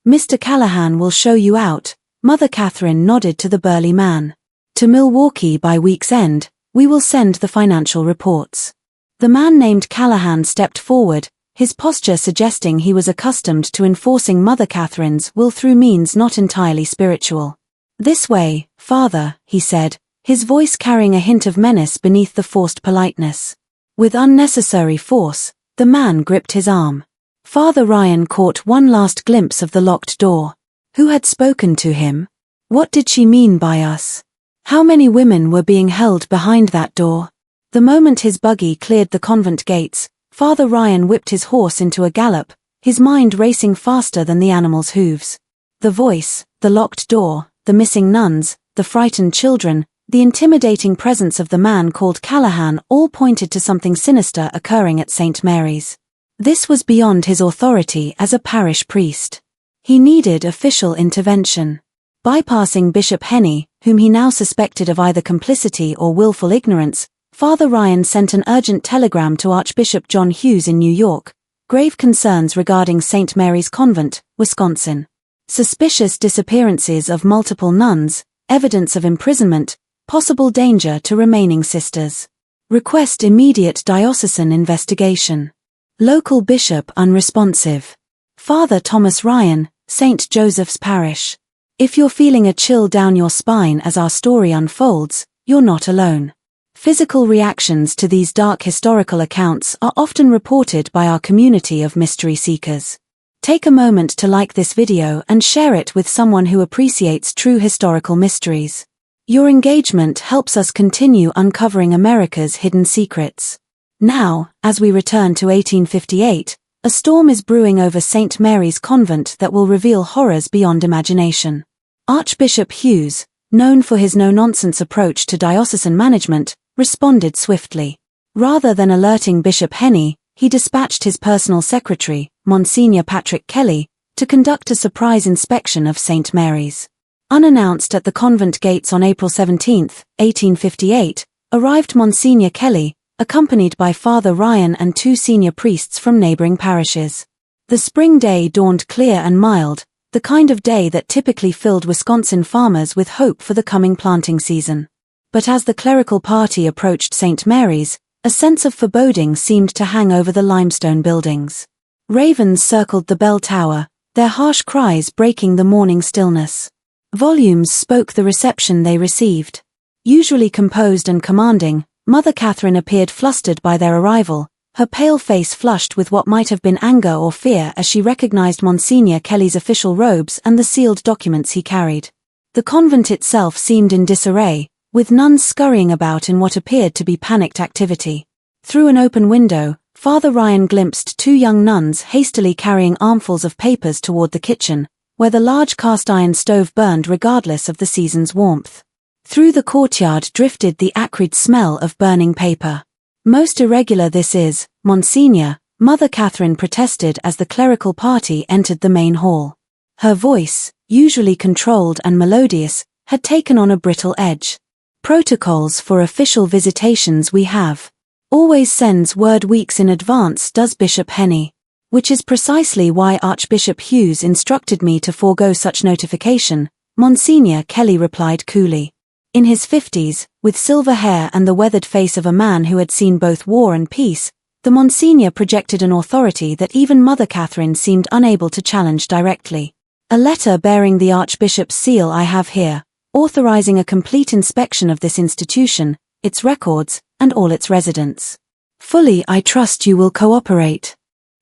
Mr. Callahan will show you out." Mother Catherine nodded to the burly man. "To Milwaukee by week's end, we will send the financial reports." The man named Callahan stepped forward, his posture suggesting he was accustomed to enforcing Mother Catherine's will through means not entirely spiritual. "This way, Father," he said, his voice carrying a hint of menace beneath the forced politeness. With unnecessary force, the man gripped his arm. Father Ryan caught one last glimpse of the locked door. Who had spoken to him? What did she mean by us? How many women were being held behind that door? The moment his buggy cleared the convent gates, Father Ryan whipped his horse into a gallop, his mind racing faster than the animal's hooves. The voice, the locked door, the missing nuns, the frightened children, the intimidating presence of the man called Callahan all pointed to something sinister occurring at St. Mary's. This was beyond his authority as a parish priest. He needed official intervention. Bypassing Bishop Henney, whom he now suspected of either complicity or willful ignorance, Father Ryan sent an urgent telegram to Archbishop John Hughes in New York. Grave concerns regarding St. Mary's Convent, Wisconsin. Suspicious disappearances of multiple nuns, evidence of imprisonment, possible danger to remaining sisters. Request immediate diocesan investigation. Local bishop unresponsive. Father Thomas Ryan, St. Joseph's Parish. If you're feeling a chill down your spine as our story unfolds, you're not alone. Physical reactions to these dark historical accounts are often reported by our community of mystery seekers. Take a moment to like this video and share it with someone who appreciates true historical mysteries. Your engagement helps us continue uncovering America's hidden secrets. Now, as we return to 1858, a storm is brewing over St. Mary's Convent that will reveal horrors beyond imagination. Archbishop Hughes, known for his no-nonsense approach to diocesan management, responded swiftly. Rather than alerting Bishop Henney, he dispatched his personal secretary, Monsignor Patrick Kelly, to conduct a surprise inspection of St. Mary's. Unannounced at the convent gates on April 17, 1858, arrived Monsignor Kelly, accompanied by Father Ryan and two senior priests from neighboring parishes. The spring day dawned clear and mild, the kind of day that typically filled Wisconsin farmers with hope for the coming planting season. But as the clerical party approached St. Mary's, a sense of foreboding seemed to hang over the limestone buildings. Ravens circled the bell tower, their harsh cries breaking the morning stillness. Volumes spoke the reception they received. Usually composed and commanding, Mother Catherine appeared flustered by their arrival, her pale face flushed with what might have been anger or fear as she recognized Monsignor Kelly's official robes and the sealed documents he carried. The convent itself seemed in disarray, with nuns scurrying about in what appeared to be panicked activity. Through an open window, Father Ryan glimpsed two young nuns hastily carrying armfuls of papers toward the kitchen, where the large cast-iron stove burned regardless of the season's warmth. Through the courtyard drifted the acrid smell of burning paper. Most irregular this is, Monsignor, Mother Catherine protested as the clerical party entered the main hall. Her voice, usually controlled and melodious, had taken on a brittle edge. Protocols for official visitations we have. Always sends word weeks in advance, does Bishop Henney. Which is precisely why Archbishop Hughes instructed me to forego such notification, Monsignor Kelly replied coolly. In his 50s, with silver hair and the weathered face of a man who had seen both war and peace, the Monsignor projected an authority that even Mother Catherine seemed unable to challenge directly. A letter bearing the Archbishop's seal I have here, authorizing a complete inspection of this institution, its records, and all its residents. Fully I trust you will cooperate.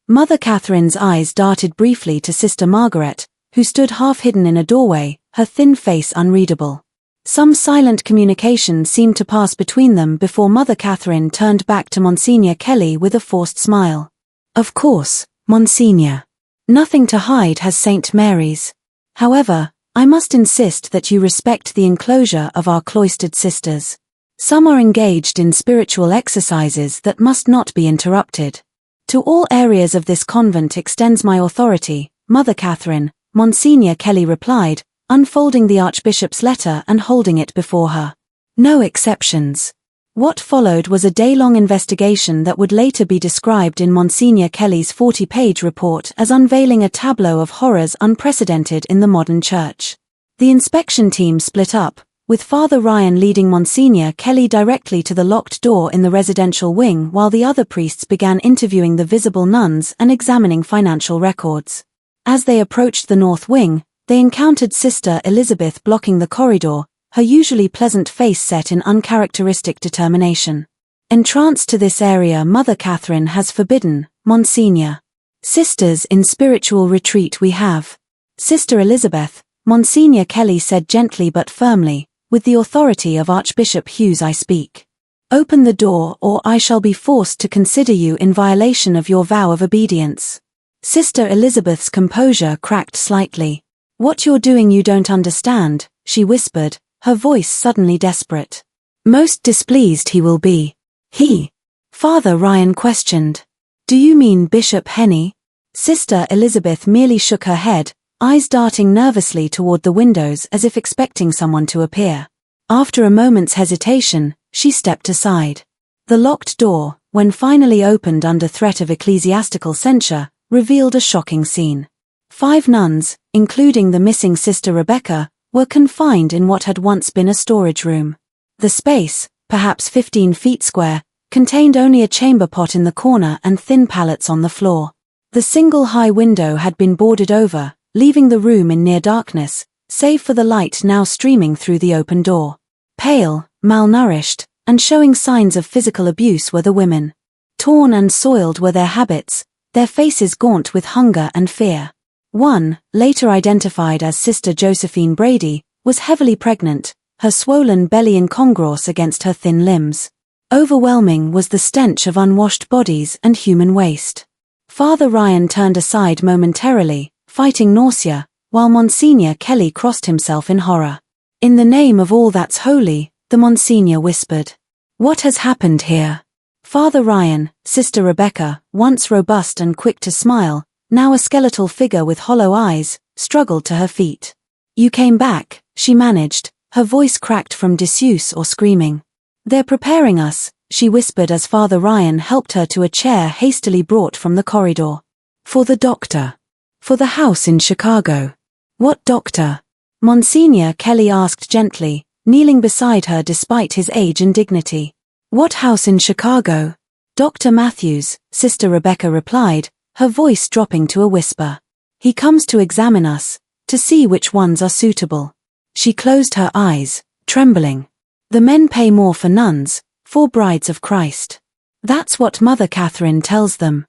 Mother Catherine's eyes darted briefly to Sister Margaret, who stood half-hidden in a doorway, her thin face unreadable. Some silent communication seemed to pass between them before Mother Catherine turned back to Monsignor Kelly with a forced smile. Of course, Monsignor. Nothing to hide has St. Mary's. However, I must insist that you respect the enclosure of our cloistered sisters. Some are engaged in spiritual exercises that must not be interrupted. To all areas of this convent extends my authority, Mother Catherine, Monsignor Kelly replied, unfolding the Archbishop's letter and holding it before her. No exceptions. What followed was a day-long investigation that would later be described in Monsignor Kelly's 40-page report as unveiling a tableau of horrors unprecedented in the modern church. The inspection team split up, with Father Ryan leading Monsignor Kelly directly to the locked door in the residential wing while the other priests began interviewing the visible nuns and examining financial records. As they approached the north wing, they encountered Sister Elizabeth blocking the corridor, her usually pleasant face set in uncharacteristic determination. Entranced to this area Mother Catherine has forbidden, Monsignor. Sisters in spiritual retreat we have. Sister Elizabeth, Monsignor Kelly said gently but firmly, with the authority of Archbishop Hughes I speak. Open the door or I shall be forced to consider you in violation of your vow of obedience. Sister Elizabeth's composure cracked slightly. What you're doing you don't understand, she whispered, her voice suddenly desperate. Most displeased he will be. He? Father Ryan questioned. Do you mean Bishop Henny? Sister Elizabeth merely shook her head, eyes darting nervously toward the windows as if expecting someone to appear. After a moment's hesitation, she stepped aside. The locked door, when finally opened under threat of ecclesiastical censure, revealed a shocking scene. 5 nuns, including the missing Sister Rebecca, were confined in what had once been a storage room. The space, perhaps 15 feet square, contained only a chamber pot in the corner and thin pallets on the floor. The single high window had been boarded over, leaving the room in near darkness, save for the light now streaming through the open door. Pale, malnourished, and showing signs of physical abuse were the women. Torn and soiled were their habits, their faces gaunt with hunger and fear. One, later identified as Sister Josephine Brady, was heavily pregnant, her swollen belly incongruous against her thin limbs. Overwhelming was the stench of unwashed bodies and human waste. Father Ryan turned aside momentarily, fighting nausea, while Monsignor Kelly crossed himself in horror. In the name of all that's holy, the Monsignor whispered. What has happened here? Father Ryan, Sister Rebecca, once robust and quick to smile, now a skeletal figure with hollow eyes, struggled to her feet. You came back, she managed, her voice cracked from disuse or screaming. They're preparing us, she whispered as Father Ryan helped her to a chair hastily brought from the corridor. For the doctor. For the house in Chicago. What doctor? Monsignor Kelly asked gently, kneeling beside her despite his age and dignity. What house in Chicago? Dr. Matthews, Sister Rebecca replied, her voice dropping to a whisper. He comes to examine us, to see which ones are suitable. She closed her eyes, trembling. The men pay more for nuns, for brides of Christ. That's what Mother Catherine tells them.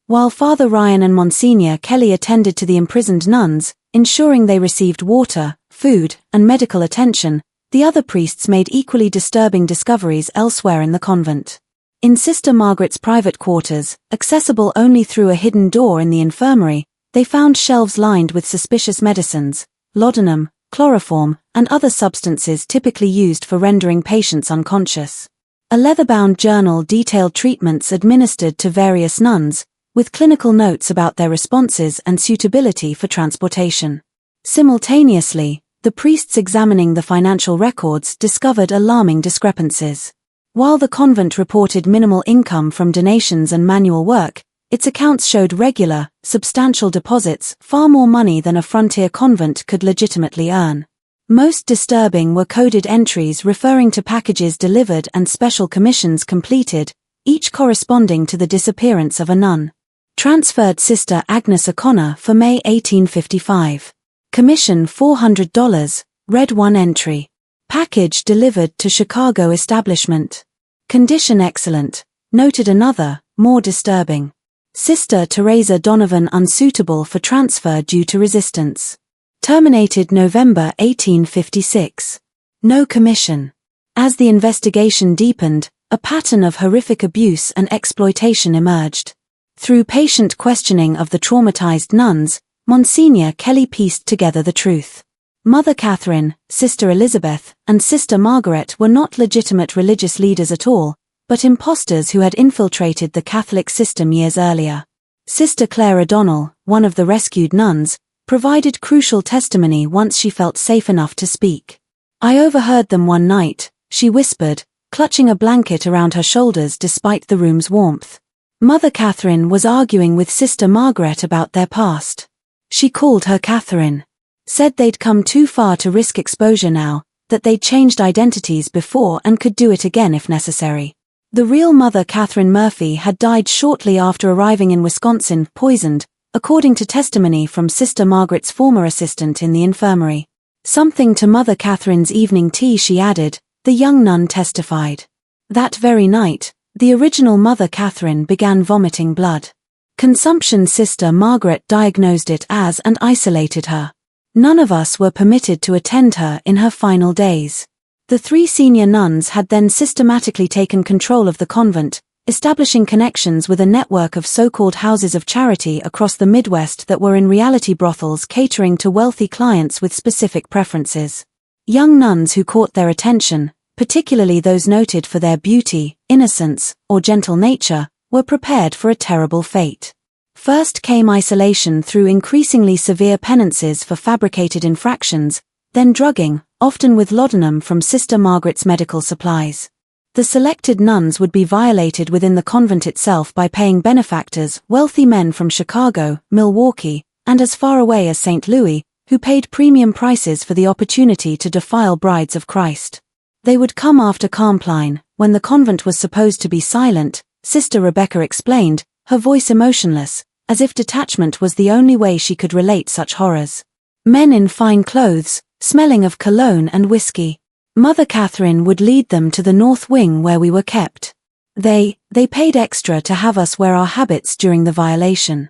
While Father Ryan and Monsignor Kelly attended to the imprisoned nuns, ensuring they received water, food, and medical attention, the other priests made equally disturbing discoveries elsewhere in the convent. In Sister Margaret's private quarters, accessible only through a hidden door in the infirmary, they found shelves lined with suspicious medicines, laudanum, chloroform, and other substances typically used for rendering patients unconscious. A leather-bound journal detailed treatments administered to various nuns, with clinical notes about their responses and suitability for transportation. Simultaneously, the priests examining the financial records discovered alarming discrepancies. While the convent reported minimal income from donations and manual work, its accounts showed regular, substantial deposits, far more money than a frontier convent could legitimately earn. Most disturbing were coded entries referring to packages delivered and special commissions completed, each corresponding to the disappearance of a nun. Transferred Sister Agnes O'Connor for May 1855. Commission $400, read one entry. Package delivered to Chicago establishment. Condition excellent, noted another, more disturbing. Sister Teresa Donovan unsuitable for transfer due to resistance. Terminated November 1856. No commission. As the investigation deepened, a pattern of horrific abuse and exploitation emerged. Through patient questioning of the traumatized nuns, Monsignor Kelly pieced together the truth. Mother Catherine, Sister Elizabeth, and Sister Margaret were not legitimate religious leaders at all, but impostors who had infiltrated the Catholic system years earlier. Sister Claire O'Donnell, one of the rescued nuns, provided crucial testimony once she felt safe enough to speak. I overheard them one night, she whispered, clutching a blanket around her shoulders despite the room's warmth. Mother Catherine was arguing with Sister Margaret about their past. She called her Catherine. Said they'd come too far to risk exposure now, that they'd changed identities before and could do it again if necessary. The real Mother Catherine Murphy had died shortly after arriving in Wisconsin, poisoned, according to testimony from Sister Margaret's former assistant in the infirmary. Something to Mother Catherine's evening tea, she added, the young nun testified. That very night, The original Mother Catherine began vomiting blood. Consumption. Sister Margaret diagnosed it as and isolated her. None of us were permitted to attend her in her final days. The 3 senior nuns had then systematically taken control of the convent, establishing connections with a network of so-called houses of charity across the Midwest that were in reality brothels catering to wealthy clients with specific preferences. Young nuns who caught their attention, particularly those noted for their beauty, innocence, or gentle nature, were prepared for a terrible fate. First came isolation through increasingly severe penances for fabricated infractions, then drugging, often with laudanum from Sister Margaret's medical supplies. The selected nuns would be violated within the convent itself by paying benefactors, wealthy men from Chicago, Milwaukee, and as far away as St. Louis, who paid premium prices for the opportunity to defile brides of Christ. They would come after Compline, when the convent was supposed to be silent, Sister Rebecca explained, her voice emotionless, as if detachment was the only way she could relate such horrors. Men in fine clothes, smelling of cologne and whiskey. Mother Catherine would lead them to the north wing where we were kept. They paid extra to have us wear our habits during the violation.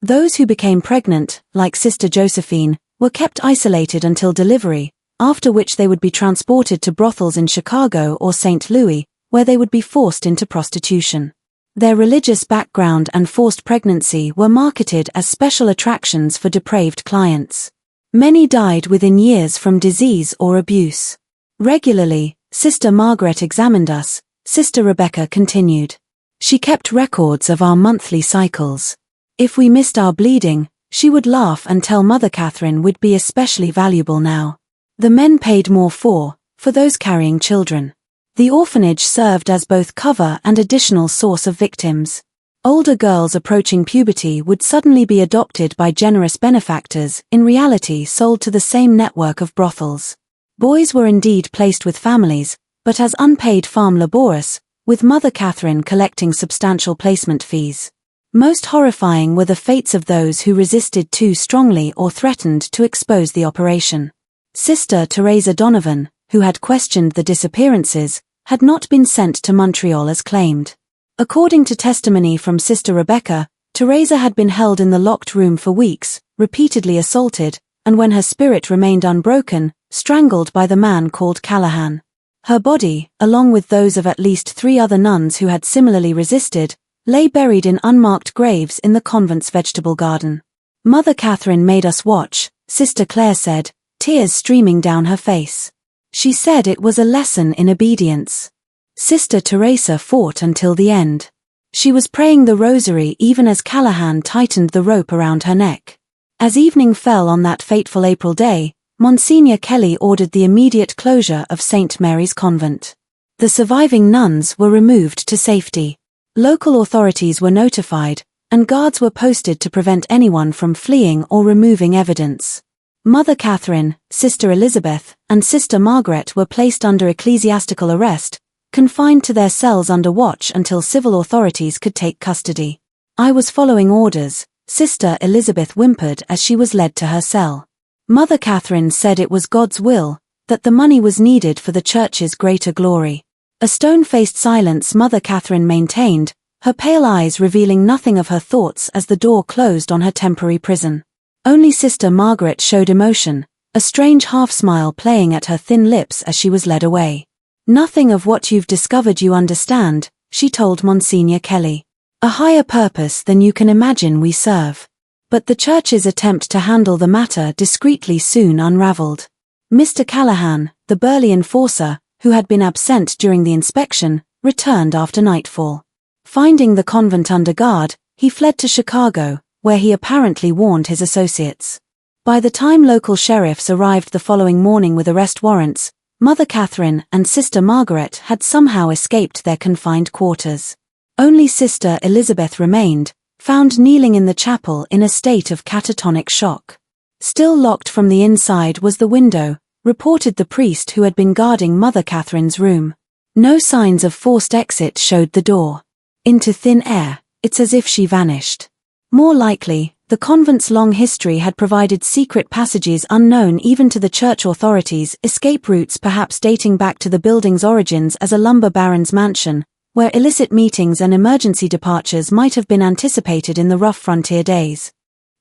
Those who became pregnant, like Sister Josephine, were kept isolated until delivery, after which they would be transported to brothels in Chicago or St. Louis, where they would be forced into prostitution. Their religious background and forced pregnancy were marketed as special attractions for depraved clients. Many died within years from disease or abuse. Regularly, Sister Margaret examined us, Sister Rebecca continued. She kept records of our monthly cycles. If we missed our bleeding, she would laugh and tell Mother Catherine we'd be especially valuable now. The men paid more for those carrying children. The orphanage served as both cover and additional source of victims. Older girls approaching puberty would suddenly be adopted by generous benefactors, in reality sold to the same network of brothels. Boys were indeed placed with families, but as unpaid farm laborers, with Mother Catherine collecting substantial placement fees. Most horrifying were the fates of those who resisted too strongly or threatened to expose the operation. Sister Teresa Donovan, who had questioned the disappearances, had not been sent to Montreal as claimed. According to testimony from Sister Rebecca, Teresa had been held in the locked room for weeks, repeatedly assaulted, and when her spirit remained unbroken, strangled by the man called Callahan. Her body, along with those of at least 3 other nuns who had similarly resisted, lay buried in unmarked graves in the convent's vegetable garden. Mother Catherine made us watch, Sister Claire said, tears streaming down her face. She said it was a lesson in obedience. Sister Teresa fought until the end. She was praying the rosary even as Callahan tightened the rope around her neck. As evening fell on that fateful April day, Monsignor Kelly ordered the immediate closure of St. Mary's Convent. The surviving nuns were removed to safety. Local authorities were notified, and guards were posted to prevent anyone from fleeing or removing evidence. Mother Catherine, Sister Elizabeth, and Sister Margaret were placed under ecclesiastical arrest, confined to their cells under watch until civil authorities could take custody. I was following orders, Sister Elizabeth whimpered as she was led to her cell. Mother Catherine said it was God's will, that the money was needed for the church's greater glory. A stone-faced silence Mother Catherine maintained, her pale eyes revealing nothing of her thoughts as the door closed on her temporary prison. Only Sister Margaret showed emotion, a strange half-smile playing at her thin lips as she was led away. Nothing of what you've discovered you understand, she told Monsignor Kelly. A higher purpose than you can imagine we serve. But the church's attempt to handle the matter discreetly soon unraveled. Mr. Callahan, the burly enforcer, who had been absent during the inspection, returned after nightfall. Finding the convent under guard, he fled to Chicago, where he apparently warned his associates. By the time local sheriffs arrived the following morning with arrest warrants, Mother Catherine and Sister Margaret had somehow escaped their confined quarters. Only Sister Elizabeth remained, found kneeling in the chapel in a state of catatonic shock. Still locked from the inside was the window, reported the priest who had been guarding Mother Catherine's room. No signs of forced exit showed the door. Into thin air, it's as if she vanished. More likely, the convent's long history had provided secret passages unknown even to the church authorities, escape routes perhaps dating back to the building's origins as a lumber baron's mansion, where illicit meetings and emergency departures might have been anticipated in the rough frontier days.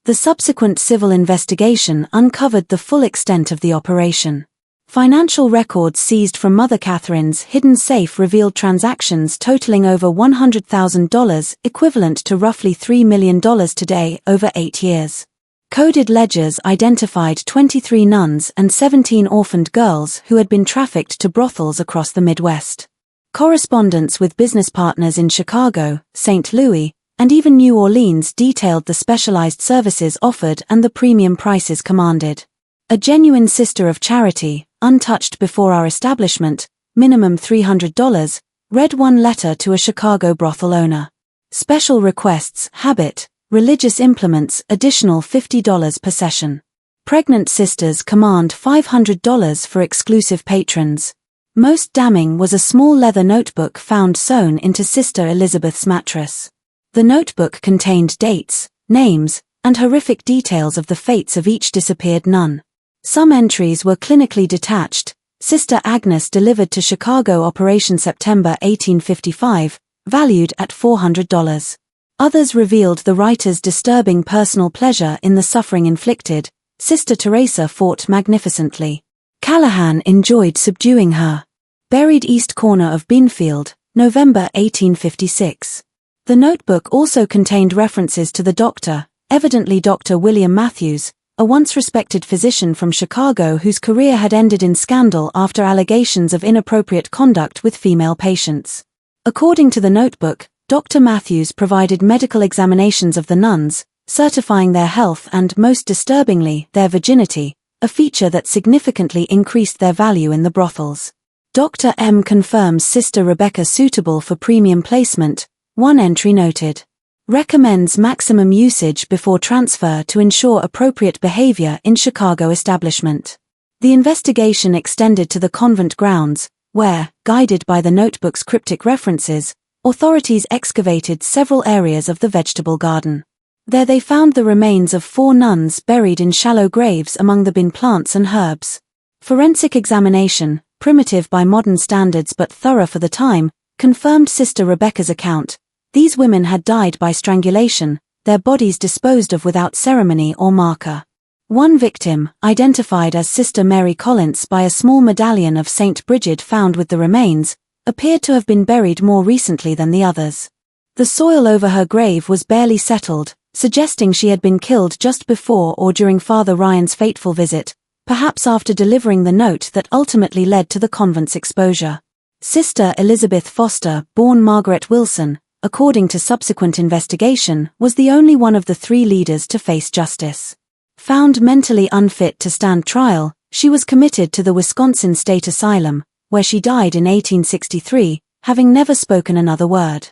The subsequent civil investigation uncovered the full extent of the operation. Financial records seized from Mother Catherine's hidden safe revealed transactions totaling over $100,000, equivalent to roughly $3 million today, over 8 years. Coded ledgers identified 23 nuns and 17 orphaned girls who had been trafficked to brothels across the Midwest. Correspondence with business partners in Chicago, St. Louis, and even New Orleans detailed the specialized services offered and the premium prices commanded. A genuine sister of charity, untouched before our establishment, minimum $300, read one letter to a Chicago brothel owner. Special requests, habit, religious implements, additional $50 per session. Pregnant sisters command $500 for exclusive patrons. Most damning was a small leather notebook found sewn into Sister Elizabeth's mattress. The notebook contained dates, names, and horrific details of the fates of each disappeared nun. Some entries were clinically detached. Sister Agnes delivered to Chicago Operation September 1855, valued at $400. Others revealed the writer's disturbing personal pleasure in the suffering inflicted. Sister Teresa fought magnificently. Callahan enjoyed subduing her. Buried east corner of Beanfield, November 1856. The notebook also contained references to the doctor, evidently Dr. William Matthews, a once respected physician from Chicago whose career had ended in scandal after allegations of inappropriate conduct with female patients. According to the notebook, Dr. Matthews provided medical examinations of the nuns, certifying their health and, most disturbingly, their virginity, a feature that significantly increased their value in the brothels. Dr. M confirms Sister Rebecca suitable for premium placement, one entry noted. Recommends maximum usage before transfer to ensure appropriate behavior in Chicago establishment. The investigation extended to the convent grounds, where, guided by the notebook's cryptic references, authorities excavated several areas of the vegetable garden. There they found the remains of 4 nuns buried in shallow graves among the bin plants and herbs. Forensic examination, primitive by modern standards but thorough for the time, confirmed Sister Rebecca's account. These women had died by strangulation, their bodies disposed of without ceremony or marker. One victim, identified as Sister Mary Collins by a small medallion of St. Bridget found with the remains, appeared to have been buried more recently than the others. The soil over her grave was barely settled, suggesting she had been killed just before or during Father Ryan's fateful visit, perhaps after delivering the note that ultimately led to the convent's exposure. Sister Elizabeth Foster, born Margaret Wilson, according to subsequent investigation, was the only one of the 3 leaders to face justice. Found mentally unfit to stand trial, she was committed to the Wisconsin State Asylum, where she died in 1863, having never spoken another word.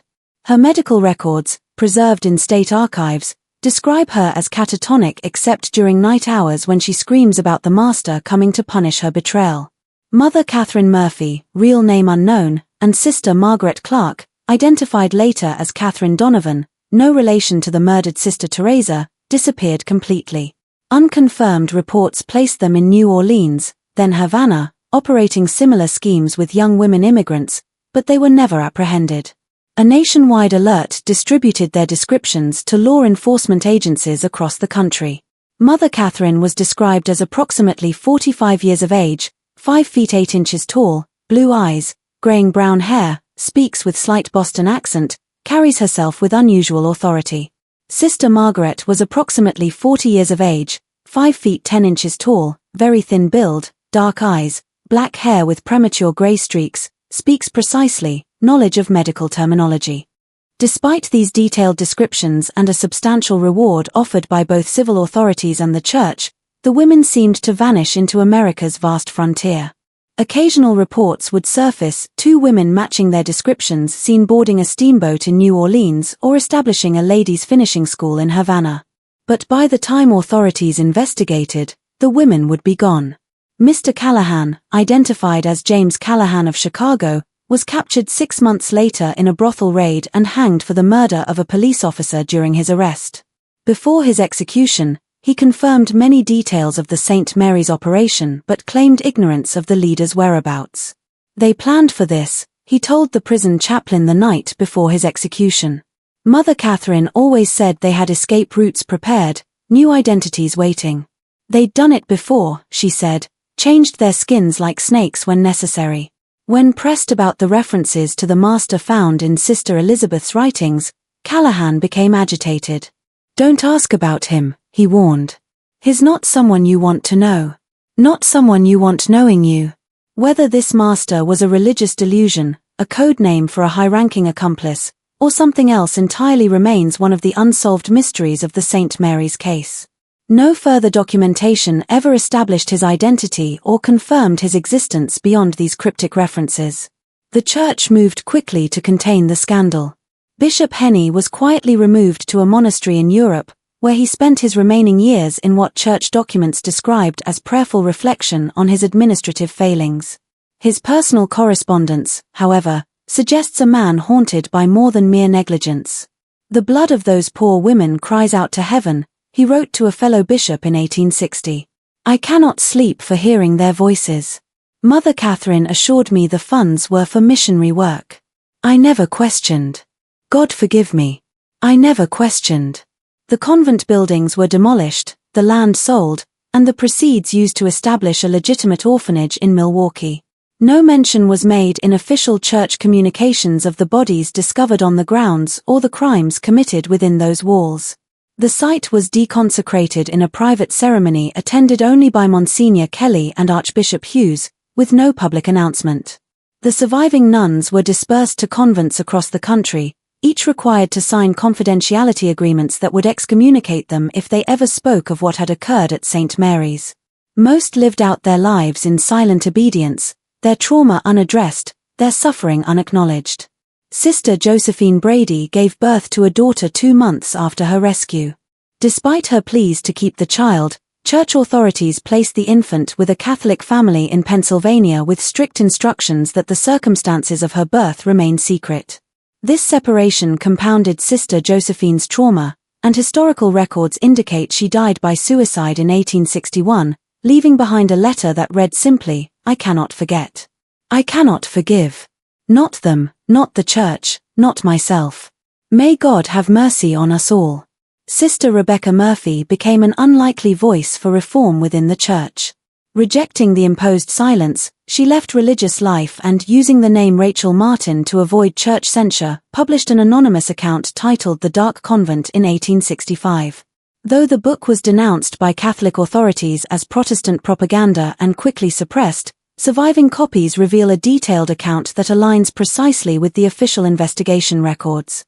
Her medical records, preserved in state archives, describe her as catatonic except during night hours when she screams about the master coming to punish her betrayal. Mother Catherine Murphy, real name unknown, and Sister Margaret Clark, identified later as Catherine Donovan, no relation to the murdered Sister Teresa, disappeared completely. Unconfirmed reports placed them in New Orleans, then Havana, operating similar schemes with young women immigrants, but they were never apprehended. A nationwide alert distributed their descriptions to law enforcement agencies across the country. Mother Catherine was described as approximately 45 years of age, 5 feet 8 inches tall, blue eyes, graying brown hair, speaks with slight Boston accent, carries herself with unusual authority. Sister Margaret was approximately 40 years of age, 5 feet 10 inches tall, very thin build, dark eyes, black hair with premature gray streaks, speaks precisely, knowledge of medical terminology. Despite these detailed descriptions and a substantial reward offered by both civil authorities and the church, the women seemed to vanish into America's vast frontier. Occasional reports would surface, 2 women matching their descriptions seen boarding a steamboat in New Orleans or establishing a ladies' finishing school in Havana. But by the time authorities investigated, the women would be gone. Mr. Callahan, identified as James Callahan of Chicago, was captured 6 months later in a brothel raid and hanged for the murder of a police officer during his arrest. Before his execution, he confirmed many details of the St. Mary's operation but claimed ignorance of the leader's whereabouts. They planned for this, he told the prison chaplain the night before his execution. Mother Catherine always said they had escape routes prepared, new identities waiting. They'd done it before, she said, changed their skins like snakes when necessary. When pressed about the references to the master found in Sister Elizabeth's writings, Callahan became agitated. "Don't ask about him," he warned. "He's not someone you want to know. Not someone you want knowing you." Whether this master was a religious delusion, a code name for a high-ranking accomplice, or something else entirely remains one of the unsolved mysteries of the St. Mary's case. No further documentation ever established his identity or confirmed his existence beyond these cryptic references. The church moved quickly to contain the scandal. Bishop Henney was quietly removed to a monastery in Europe, where he spent his remaining years in what church documents described as prayerful reflection on his administrative failings. His personal correspondence, however, suggests a man haunted by more than mere negligence. "The blood of those poor women cries out to heaven," he wrote to a fellow bishop in 1860. "I cannot sleep for hearing their voices. Mother Catherine assured me the funds were for missionary work. I never questioned. God forgive me. I never questioned." The convent buildings were demolished, the land sold, and the proceeds used to establish a legitimate orphanage in Milwaukee. No mention was made in official church communications of the bodies discovered on the grounds or the crimes committed within those walls. The site was deconsecrated in a private ceremony attended only by Monsignor Kelly and Archbishop Hughes, with no public announcement. The surviving nuns were dispersed to convents across the country, each required to sign confidentiality agreements that would excommunicate them if they ever spoke of what had occurred at St. Mary's. Most lived out their lives in silent obedience, their trauma unaddressed, their suffering unacknowledged. Sister Josephine Brady gave birth to a daughter 2 months after her rescue. Despite her pleas to keep the child, church authorities placed the infant with a Catholic family in Pennsylvania with strict instructions that the circumstances of her birth remain secret. This separation compounded Sister Josephine's trauma, and historical records indicate she died by suicide in 1861, leaving behind a letter that read simply, "I cannot forget. I cannot forgive. Not them, not the church, not myself. May God have mercy on us all." Sister Rebecca Murphy became an unlikely voice for reform within the church. Rejecting the imposed silence, she left religious life and, using the name Rachel Martin to avoid church censure, published an anonymous account titled The Dark Convent in 1865. Though the book was denounced by Catholic authorities as Protestant propaganda and quickly suppressed, surviving copies reveal a detailed account that aligns precisely with the official investigation records.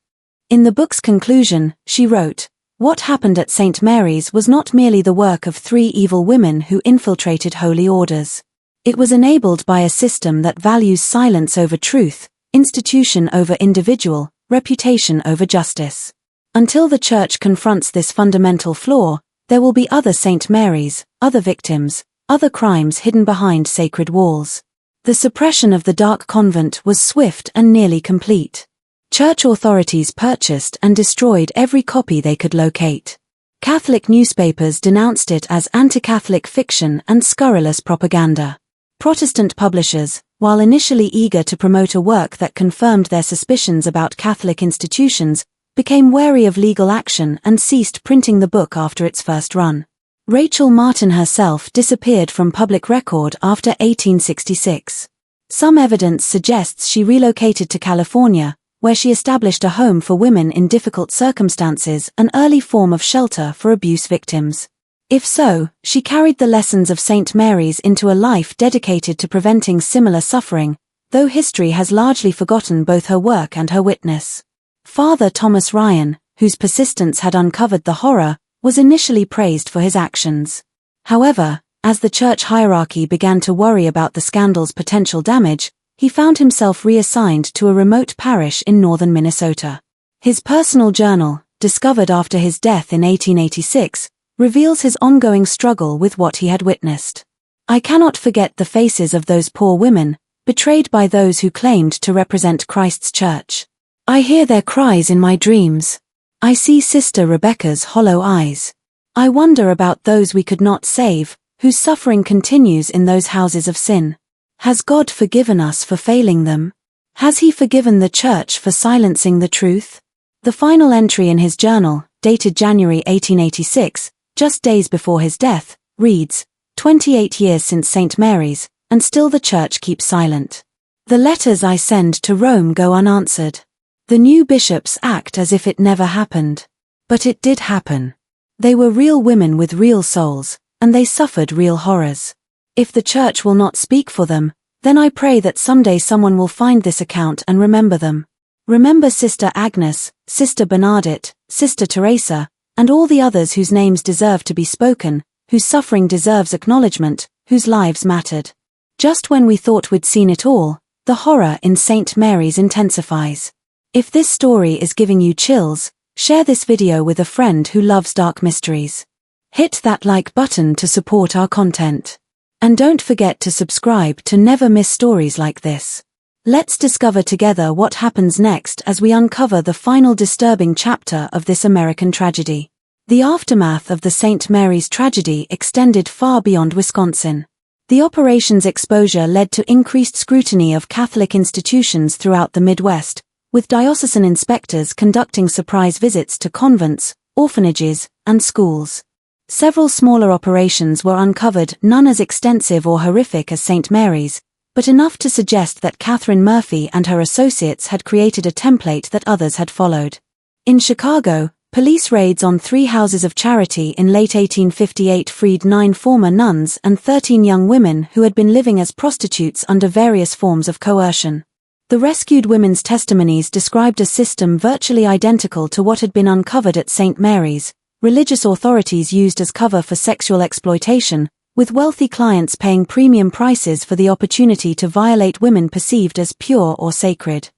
In the book's conclusion, she wrote, "What happened at St. Mary's was not merely the work of 3 evil women who infiltrated holy orders. It was enabled by a system that values silence over truth, institution over individual, reputation over justice. Until the Church confronts this fundamental flaw, there will be other St. Mary's, other victims, other crimes hidden behind sacred walls." The suppression of the Dark Convent was swift and nearly complete. Church authorities purchased and destroyed every copy they could locate. Catholic newspapers denounced it as anti-Catholic fiction and scurrilous propaganda. Protestant publishers, while initially eager to promote a work that confirmed their suspicions about Catholic institutions, became wary of legal action and ceased printing the book after its first run. Rachel Martin herself disappeared from public record after 1866. Some evidence suggests she relocated to California, where she established a home for women in difficult circumstances, an early form of shelter for abuse victims. If so, she carried the lessons of St. Mary's into a life dedicated to preventing similar suffering, though history has largely forgotten both her work and her witness. Father Thomas Ryan, whose persistence had uncovered the horror, was initially praised for his actions. However, as the church hierarchy began to worry about the scandal's potential damage, he found himself reassigned to a remote parish in northern Minnesota. His personal journal, discovered after his death in 1886, reveals his ongoing struggle with what he had witnessed. "I cannot forget the faces of those poor women, betrayed by those who claimed to represent Christ's church. I hear their cries in my dreams. I see Sister Rebecca's hollow eyes. I wonder about those we could not save, whose suffering continues in those houses of sin. Has God forgiven us for failing them? Has he forgiven the Church for silencing the truth? The final entry in his journal, dated January 1886, just days before his death, reads, 28 years since St. Mary's, and still the Church keeps silent. The letters I send to Rome go unanswered. The new bishops act as if it never happened. But it did happen. They were real women with real souls, and they suffered real horrors. If the Church will not speak for them, then I pray that someday someone will find this account and remember them. Remember Sister Agnes, Sister Bernadette, Sister Teresa, and all the others whose names deserve to be spoken, whose suffering deserves acknowledgement, whose lives mattered. Just when we thought we'd seen it all, the horror in St. Mary's intensifies. If this story is giving you chills, share this video with a friend who loves dark mysteries. Hit that like button to support our content. And don't forget to subscribe to never miss stories like this. Let's discover together what happens next as we uncover the final disturbing chapter of this American tragedy. The aftermath of the St. Mary's tragedy extended far beyond Wisconsin. The operation's exposure led to increased scrutiny of Catholic institutions throughout the Midwest, with diocesan inspectors conducting surprise visits to convents, orphanages, and schools. Several smaller operations were uncovered, none as extensive or horrific as St. Mary's, but enough to suggest that Catherine Murphy and her associates had created a template that others had followed. In Chicago, police raids on 3 houses of charity in late 1858 freed 9 former nuns and 13 young women who had been living as prostitutes under various forms of coercion. The rescued women's testimonies described a system virtually identical to what had been uncovered at St. Mary's, religious authorities used as cover for sexual exploitation, with wealthy clients paying premium prices for the opportunity to violate women perceived as pure or sacred.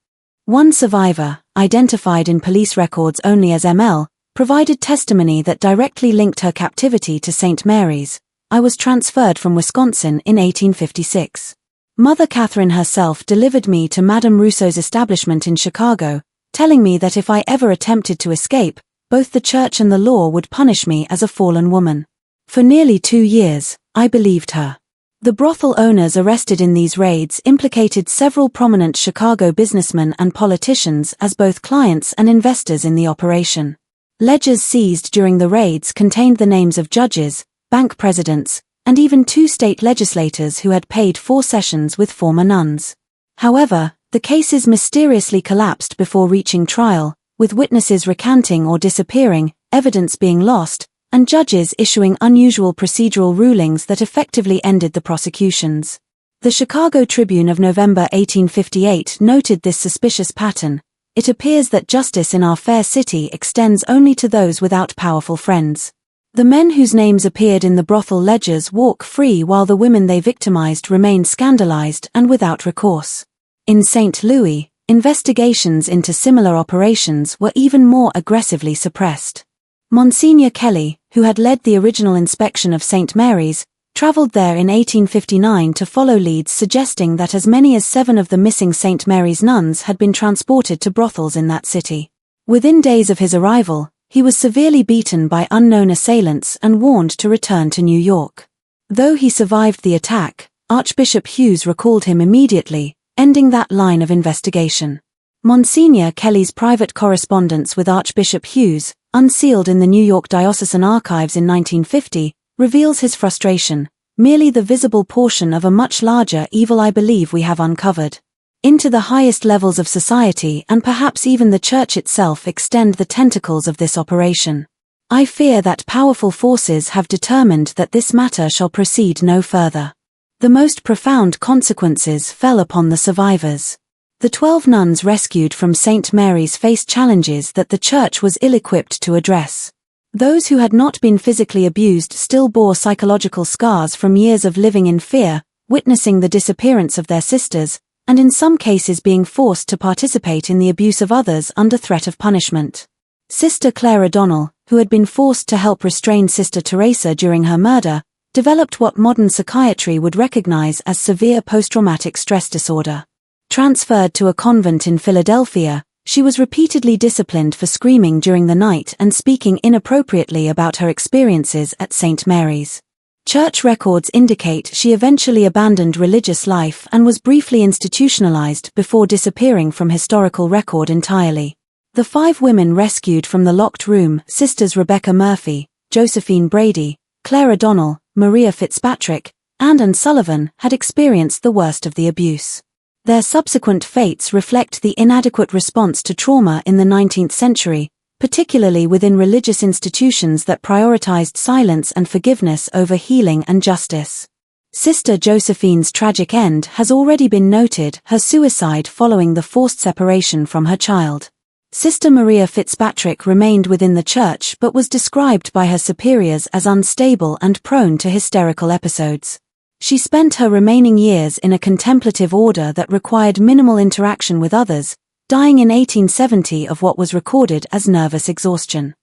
One survivor, identified in police records only as ML, provided testimony that directly linked her captivity to St. Mary's. I was transferred from Wisconsin in 1856. Mother Catherine herself delivered me to Madame Rousseau's establishment in Chicago, telling me that if I ever attempted to escape, both the Church and the law would punish me as a fallen woman. For nearly 2 years, I believed her. The brothel owners arrested in these raids implicated several prominent Chicago businessmen and politicians as both clients and investors in the operation. Ledgers seized during the raids contained the names of judges, bank presidents, and even 2 state legislators who had paid 4 sessions with former nuns. However, the cases mysteriously collapsed before reaching trial, with witnesses recanting or disappearing, evidence being lost, and judges issuing unusual procedural rulings that effectively ended the prosecutions. The Chicago Tribune of November 1858 noted this suspicious pattern. It appears that justice in our fair city extends only to those without powerful friends. The men whose names appeared in the brothel ledgers walk free while the women they victimized remain scandalized and without recourse. In St. Louis, investigations into similar operations were even more aggressively suppressed. Monsignor Kelly, who had led the original inspection of St. Mary's, traveled there in 1859 to follow leads suggesting that as many as 7 of the missing St. Mary's nuns had been transported to brothels in that city. Within days of his arrival, he was severely beaten by unknown assailants and warned to return to New York. Though he survived the attack, Archbishop Hughes recalled him immediately, ending that line of investigation. Monsignor Kelly's private correspondence with Archbishop Hughes, unsealed in the New York Diocesan Archives in 1950, reveals his frustration, merely the visible portion of a much larger evil I believe we have uncovered. Into the highest levels of society and perhaps even the Church itself extend the tentacles of this operation. I fear that powerful forces have determined that this matter shall proceed no further. The most profound consequences fell upon the survivors. The 12 nuns rescued from St. Mary's faced challenges that the Church was ill-equipped to address. Those who had not been physically abused still bore psychological scars from years of living in fear, witnessing the disappearance of their sisters, and in some cases being forced to participate in the abuse of others under threat of punishment. Sister Claire O'Donnell, who had been forced to help restrain Sister Teresa during her murder, developed what modern psychiatry would recognize as severe post-traumatic stress disorder. Transferred to a convent in Philadelphia, she was repeatedly disciplined for screaming during the night and speaking inappropriately about her experiences at St. Mary's. Church records indicate she eventually abandoned religious life and was briefly institutionalized before disappearing from historical record entirely. The 5 women rescued from the locked room, Sisters Rebecca Murphy, Josephine Brady, Clara Donnell, Maria Fitzpatrick, and Anne Sullivan, had experienced the worst of the abuse. Their subsequent fates reflect the inadequate response to trauma in the 19th century, particularly within religious institutions that prioritized silence and forgiveness over healing and justice. Sister Josephine's tragic end has already been noted, her suicide following the forced separation from her child. Sister Maria Fitzpatrick remained within the church but was described by her superiors as unstable and prone to hysterical episodes. She spent her remaining years in a contemplative order that required minimal interaction with others, dying in 1870 of what was recorded as nervous exhaustion.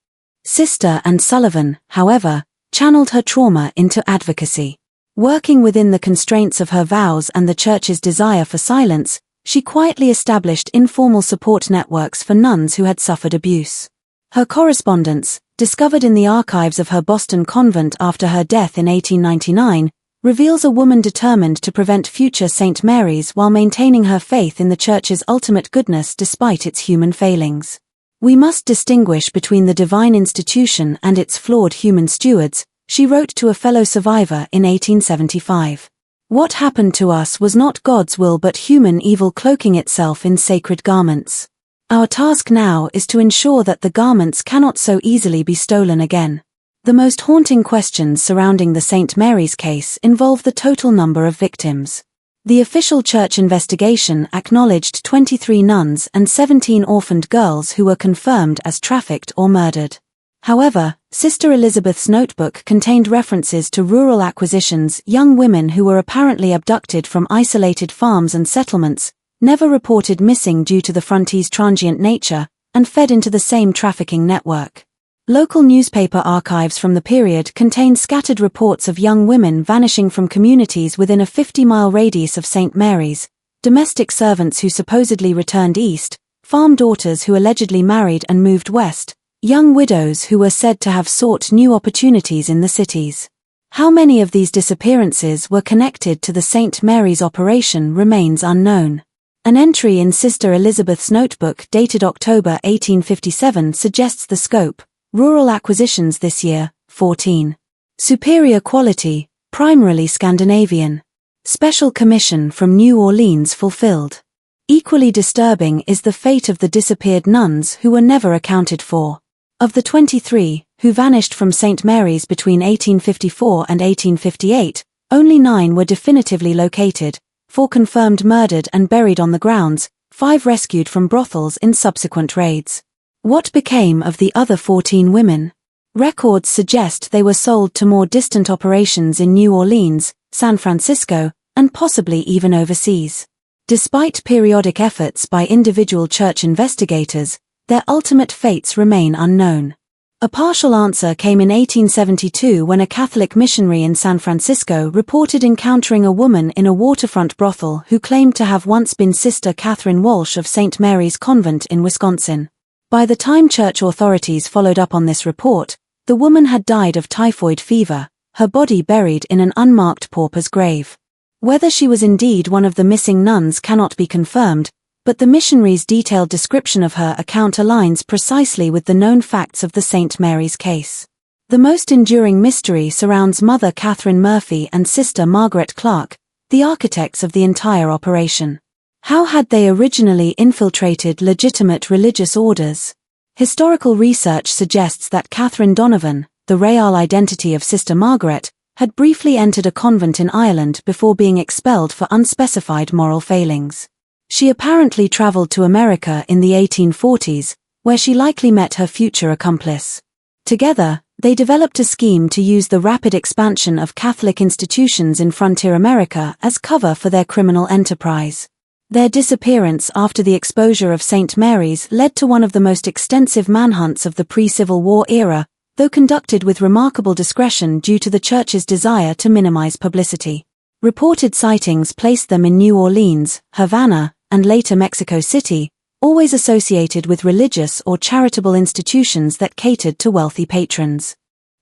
Sister Anne Sullivan, however, channeled her trauma into advocacy. Working within the constraints of her vows and the Church's desire for silence, she quietly established informal support networks for nuns who had suffered abuse. Her correspondence, discovered in the archives of her Boston convent after her death in 1899, reveals a woman determined to prevent future St. Mary's while maintaining her faith in the Church's ultimate goodness despite its human failings. "We must distinguish between the divine institution and its flawed human stewards," she wrote to a fellow survivor in 1875. "What happened to us was not God's will but human evil cloaking itself in sacred garments. Our task now is to ensure that the garments cannot so easily be stolen again." The most haunting questions surrounding the St. Mary's case involve the total number of victims. The official church investigation acknowledged 23 nuns and 17 orphaned girls who were confirmed as trafficked or murdered. However, Sister Elizabeth's notebook contained references to rural acquisitions, young women who were apparently abducted from isolated farms and settlements, never reported missing due to the frontier's transient nature, and fed into the same trafficking network. Local newspaper archives from the period contain scattered reports of young women vanishing from communities within a 50-mile radius of St. Mary's, domestic servants who supposedly returned east, farm daughters who allegedly married and moved west, young widows who were said to have sought new opportunities in the cities. How many of these disappearances were connected to the St. Mary's operation remains unknown. An entry in Sister Elizabeth's notebook dated October 1857 suggests the scope: rural acquisitions this year, 14. Superior quality, primarily Scandinavian. Special commission from New Orleans fulfilled. Equally disturbing is the fate of the disappeared nuns who were never accounted for. Of the 23, who vanished from St. Mary's between 1854 and 1858, only 9 were definitively located, 4 confirmed murdered and buried on the grounds, 5 rescued from brothels in subsequent raids. What became of the other 14 women? Records suggest they were sold to more distant operations in New Orleans, San Francisco, and possibly even overseas. Despite periodic efforts by individual church investigators, their ultimate fates remain unknown. A partial answer came in 1872 when a Catholic missionary in San Francisco reported encountering a woman in a waterfront brothel who claimed to have once been Sister Catherine Walsh of St. Mary's Convent in Wisconsin. By the time church authorities followed up on this report, the woman had died of typhoid fever, her body buried in an unmarked pauper's grave. Whether she was indeed one of the missing nuns cannot be confirmed, but the missionary's detailed description of her account aligns precisely with the known facts of the St. Mary's case. The most enduring mystery surrounds Mother Catherine Murphy and Sister Margaret Clark, the architects of the entire operation. How had they originally infiltrated legitimate religious orders? Historical research suggests that Catherine Donovan, the real identity of Sister Margaret, had briefly entered a convent in Ireland before being expelled for unspecified moral failings. She apparently traveled to America in the 1840s, where she likely met her future accomplice. Together, they developed a scheme to use the rapid expansion of Catholic institutions in frontier America as cover for their criminal enterprise. Their disappearance after the exposure of St. Mary's led to one of the most extensive manhunts of the pre-Civil War era, though conducted with remarkable discretion due to the Church's desire to minimize publicity. Reported sightings placed them in New Orleans, Havana, and later Mexico City, always associated with religious or charitable institutions that catered to wealthy patrons.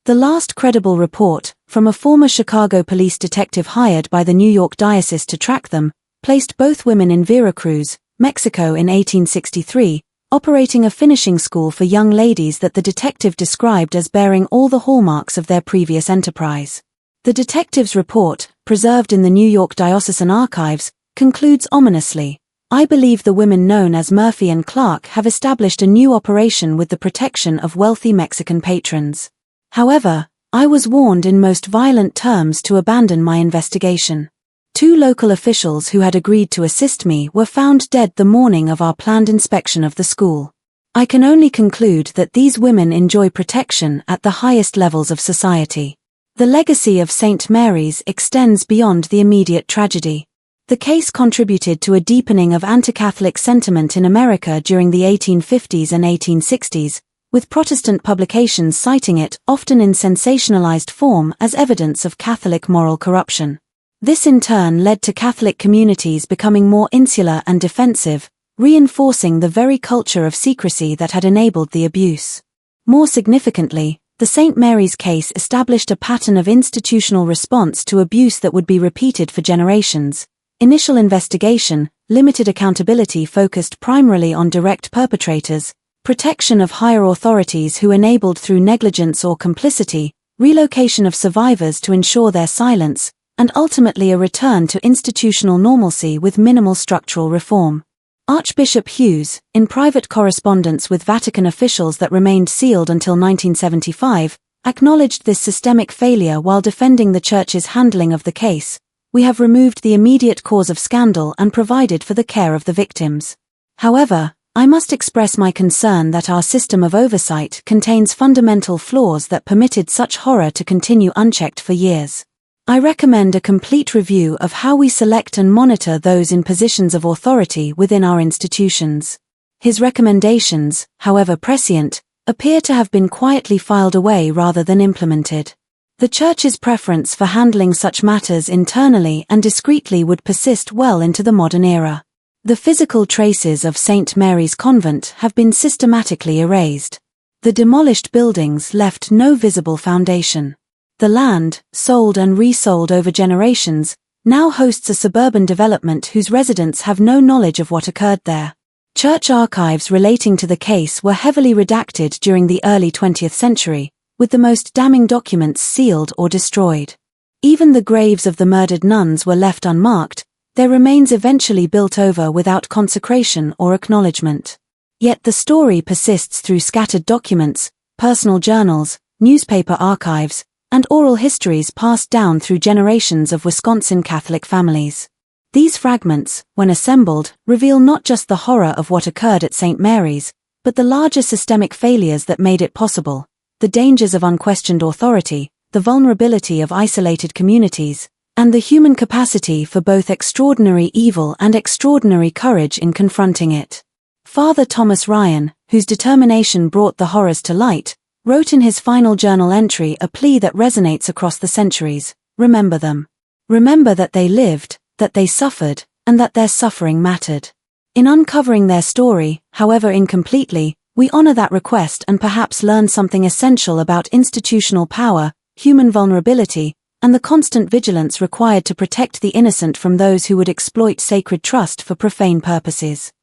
The last credible report, from a former Chicago police detective hired by the New York Diocese to track them, placed both women in Veracruz, Mexico in 1863, operating a finishing school for young ladies that the detective described as bearing all the hallmarks of their previous enterprise. The detective's report, preserved in the New York Diocesan Archives, concludes ominously, "I believe the women known as Murphy and Clark have established a new operation with the protection of wealthy Mexican patrons. However, I was warned in most violent terms to abandon my investigation. 2 local officials who had agreed to assist me were found dead the morning of our planned inspection of the school. I can only conclude that these women enjoy protection at the highest levels of society." The legacy of St. Mary's extends beyond the immediate tragedy. The case contributed to a deepening of anti-Catholic sentiment in America during the 1850s and 1860s, with Protestant publications citing it, often in sensationalized form, as evidence of Catholic moral corruption. This in turn led to Catholic communities becoming more insular and defensive, reinforcing the very culture of secrecy that had enabled the abuse. More significantly, the St. Mary's case established a pattern of institutional response to abuse that would be repeated for generations. Initial investigation, limited accountability focused primarily on direct perpetrators, protection of higher authorities who enabled through negligence or complicity, relocation of survivors to ensure their silence, and ultimately a return to institutional normalcy with minimal structural reform. Archbishop Hughes, in private correspondence with Vatican officials that remained sealed until 1975, acknowledged this systemic failure while defending the Church's handling of the case. "We have removed the immediate cause of scandal and provided for the care of the victims. However, I must express my concern that our system of oversight contains fundamental flaws that permitted such horror to continue unchecked for years. I recommend a complete review of how we select and monitor those in positions of authority within our institutions." His recommendations, however prescient, appear to have been quietly filed away rather than implemented. The Church's preference for handling such matters internally and discreetly would persist well into the modern era. The physical traces of St. Mary's Convent have been systematically erased. The demolished buildings left no visible foundation. The land, sold and resold over generations, now hosts a suburban development whose residents have no knowledge of what occurred there. Church archives relating to the case were heavily redacted during the early 20th century, with the most damning documents sealed or destroyed. Even the graves of the murdered nuns were left unmarked, their remains eventually built over without consecration or acknowledgement. Yet the story persists through scattered documents, personal journals, newspaper archives, and oral histories passed down through generations of Wisconsin Catholic families. These fragments, when assembled, reveal not just the horror of what occurred at St. Mary's, but the larger systemic failures that made it possible, the dangers of unquestioned authority, the vulnerability of isolated communities, and the human capacity for both extraordinary evil and extraordinary courage in confronting it. Father Thomas Ryan, whose determination brought the horrors to light, wrote in his final journal entry a plea that resonates across the centuries: remember them. Remember that they lived, that they suffered, and that their suffering mattered. In uncovering their story, however incompletely, we honor that request and perhaps learn something essential about institutional power, human vulnerability, and the constant vigilance required to protect the innocent from those who would exploit sacred trust for profane purposes.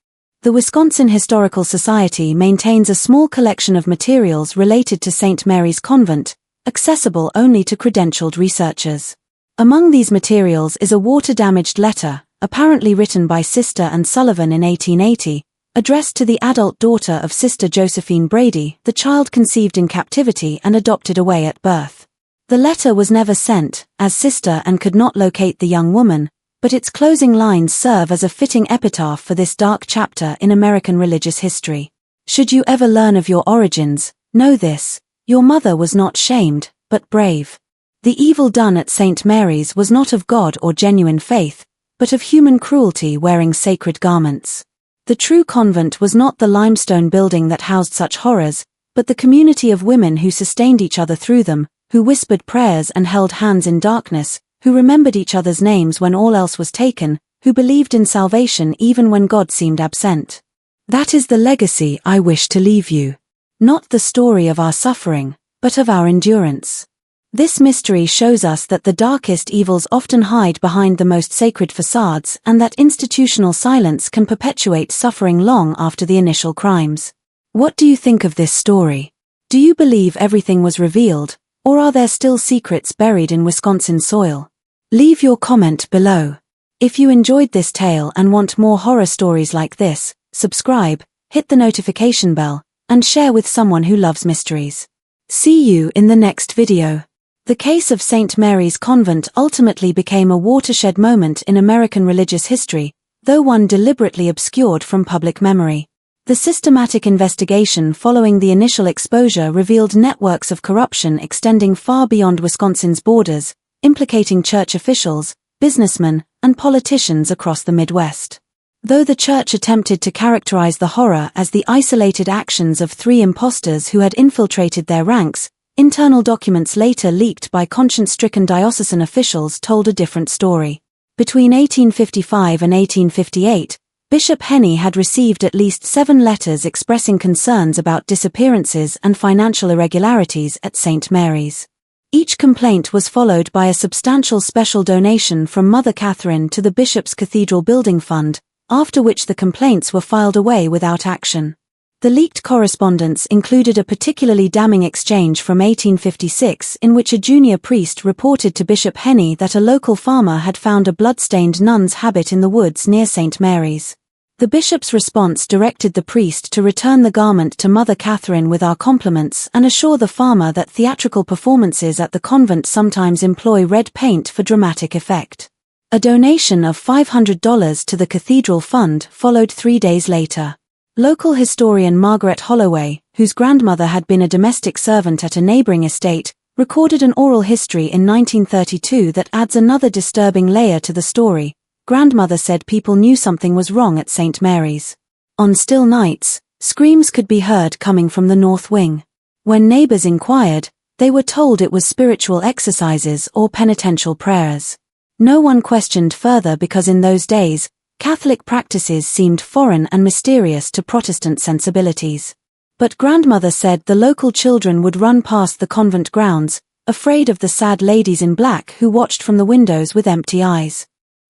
The Wisconsin Historical Society maintains a small collection of materials related to St. Mary's Convent, accessible only to credentialed researchers. Among these materials is a water-damaged letter, apparently written by Sister Anne Sullivan in 1880, addressed to the adult daughter of Sister Josephine Brady, the child conceived in captivity and adopted away at birth. The letter was never sent, as Sister Anne could not locate the young woman, but its closing lines serve as a fitting epitaph for this dark chapter in American religious history. Should you ever learn of your origins, know this: your mother was not shamed, but brave. The evil done at St. Mary's was not of God or genuine faith, but of human cruelty wearing sacred garments. The true convent was not the limestone building that housed such horrors, but the community of women who sustained each other through them, who whispered prayers and held hands in darkness, who remembered each other's names when all else was taken, who believed in salvation even when God seemed absent. That is the legacy I wish to leave you. Not the story of our suffering, but of our endurance. This mystery shows us that the darkest evils often hide behind the most sacred facades and that institutional silence can perpetuate suffering long after the initial crimes. What do you think of this story? Do you believe everything was revealed, or are there still secrets buried in Wisconsin soil? Leave your comment below. If you enjoyed this tale and want more horror stories like this, subscribe, hit the notification bell, and share with someone who loves mysteries. See you in the next video. The case of St. Mary's Convent ultimately became a watershed moment in American religious history, though one deliberately obscured from public memory. The systematic investigation following the initial exposure revealed networks of corruption extending far beyond Wisconsin's borders, implicating church officials, businessmen, and politicians across the Midwest. Though the church attempted to characterize the horror as the isolated actions of 3 impostors who had infiltrated their ranks, internal documents later leaked by conscience-stricken diocesan officials told a different story. Between 1855 and 1858, Bishop Henney had received at least 7 letters expressing concerns about disappearances and financial irregularities at St. Mary's. Each complaint was followed by a substantial special donation from Mother Catherine to the bishop's cathedral building fund, after which the complaints were filed away without action. The leaked correspondence included a particularly damning exchange from 1856 in which a junior priest reported to Bishop Henney that a local farmer had found a blood-stained nun's habit in the woods near St. Mary's. The bishop's response directed the priest to return the garment to Mother Catherine with our compliments and assure the farmer that theatrical performances at the convent sometimes employ red paint for dramatic effect. A donation of $500 to the cathedral fund followed 3 days later. Local historian Margaret Holloway, whose grandmother had been a domestic servant at a neighboring estate, recorded an oral history in 1932 that adds another disturbing layer to the story. Grandmother said people knew something was wrong at St. Mary's. On still nights, screams could be heard coming from the north wing. When neighbors inquired, they were told it was spiritual exercises or penitential prayers. No one questioned further because in those days, Catholic practices seemed foreign and mysterious to Protestant sensibilities. But grandmother said the local children would run past the convent grounds, afraid of the sad ladies in black who watched from the windows with empty eyes.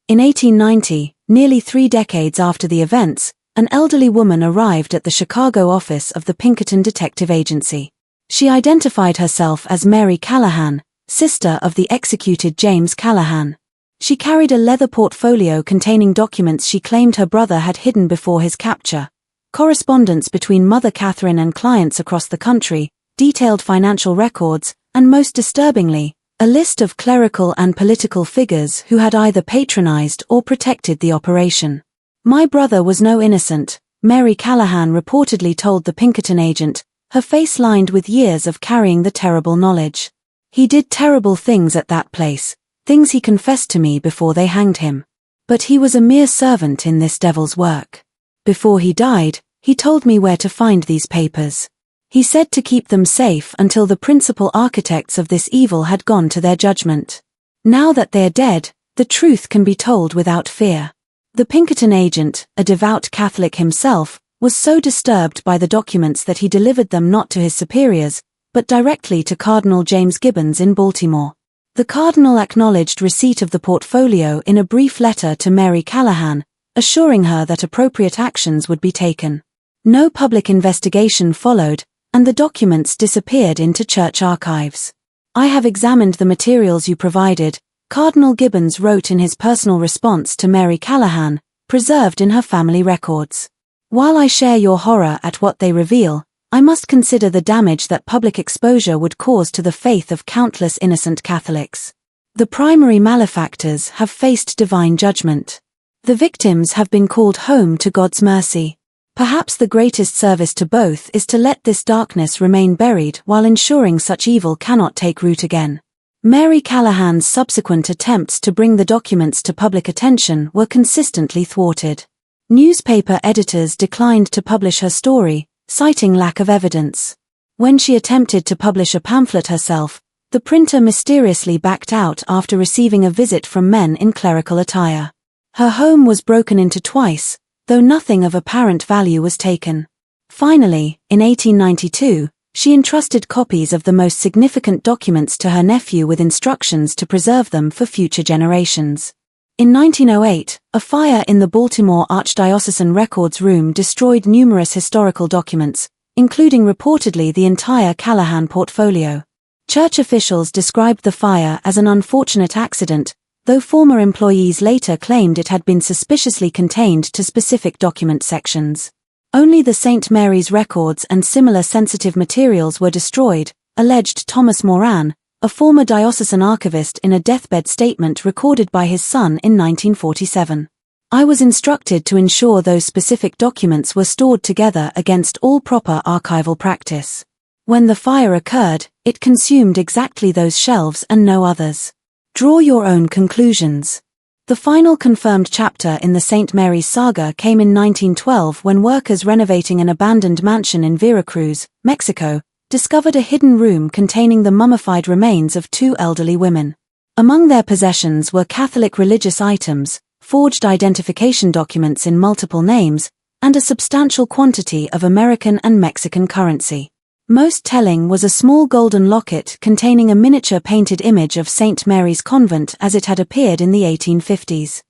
In 1890, nearly 3 decades after the events, an elderly woman arrived at the Chicago office of the Pinkerton Detective Agency. She identified herself as Mary Callahan, sister of the executed James Callahan. She carried a leather portfolio containing documents she claimed her brother had hidden before his capture. Correspondence between Mother Catherine and clients across the country, detailed financial records, and most disturbingly, a list of clerical and political figures who had either patronized or protected the operation. "My brother was no innocent," Mary Callahan reportedly told the Pinkerton agent, her face lined with years of carrying the terrible knowledge. "He did terrible things at that place. Things he confessed to me before they hanged him. But he was a mere servant in this devil's work. Before he died, he told me where to find these papers. He said to keep them safe until the principal architects of this evil had gone to their judgment. Now that they're dead, the truth can be told without fear." The Pinkerton agent, a devout Catholic himself, was so disturbed by the documents that he delivered them not to his superiors, but directly to Cardinal James Gibbons in Baltimore. The cardinal acknowledged receipt of the portfolio in a brief letter to Mary Callahan, assuring her that appropriate actions would be taken. No public investigation followed, and the documents disappeared into church archives. "I have examined the materials you provided," Cardinal Gibbons wrote in his personal response to Mary Callahan, preserved in her family records. "While I share your horror at what they reveal, I must consider the damage that public exposure would cause to the faith of countless innocent Catholics. The primary malefactors have faced divine judgment. The victims have been called home to God's mercy. Perhaps the greatest service to both is to let this darkness remain buried while ensuring such evil cannot take root again." Mary Callahan's subsequent attempts to bring the documents to public attention were consistently thwarted. Newspaper editors declined to publish her story, citing lack of evidence. When she attempted to publish a pamphlet herself, the printer mysteriously backed out after receiving a visit from men in clerical attire. Her home was broken into twice, though nothing of apparent value was taken. Finally, in 1892, She entrusted copies of the most significant documents to her nephew with instructions to preserve them for future generations. In 1908, a fire in the Baltimore Archdiocesan Records Room destroyed numerous historical documents, including reportedly the entire Callahan portfolio. Church officials described the fire as an unfortunate accident, though former employees later claimed it had been suspiciously contained to specific document sections. Only the St. Mary's records and similar sensitive materials were destroyed, alleged Thomas Moran, a former diocesan archivist in a deathbed statement recorded by his son in 1947. I was instructed to ensure those specific documents were stored together against all proper archival practice. When the fire occurred, it consumed exactly those shelves and no others. Draw your own conclusions. The final confirmed chapter in the St. Mary's saga came in 1912 when workers renovating an abandoned mansion in Veracruz, Mexico, discovered a hidden room containing the mummified remains of two elderly women. Among their possessions were Catholic religious items, forged identification documents in multiple names, and a substantial quantity of American and Mexican currency. Most telling was a small golden locket containing a miniature painted image of St. Mary's Convent as it had appeared in the 1850s.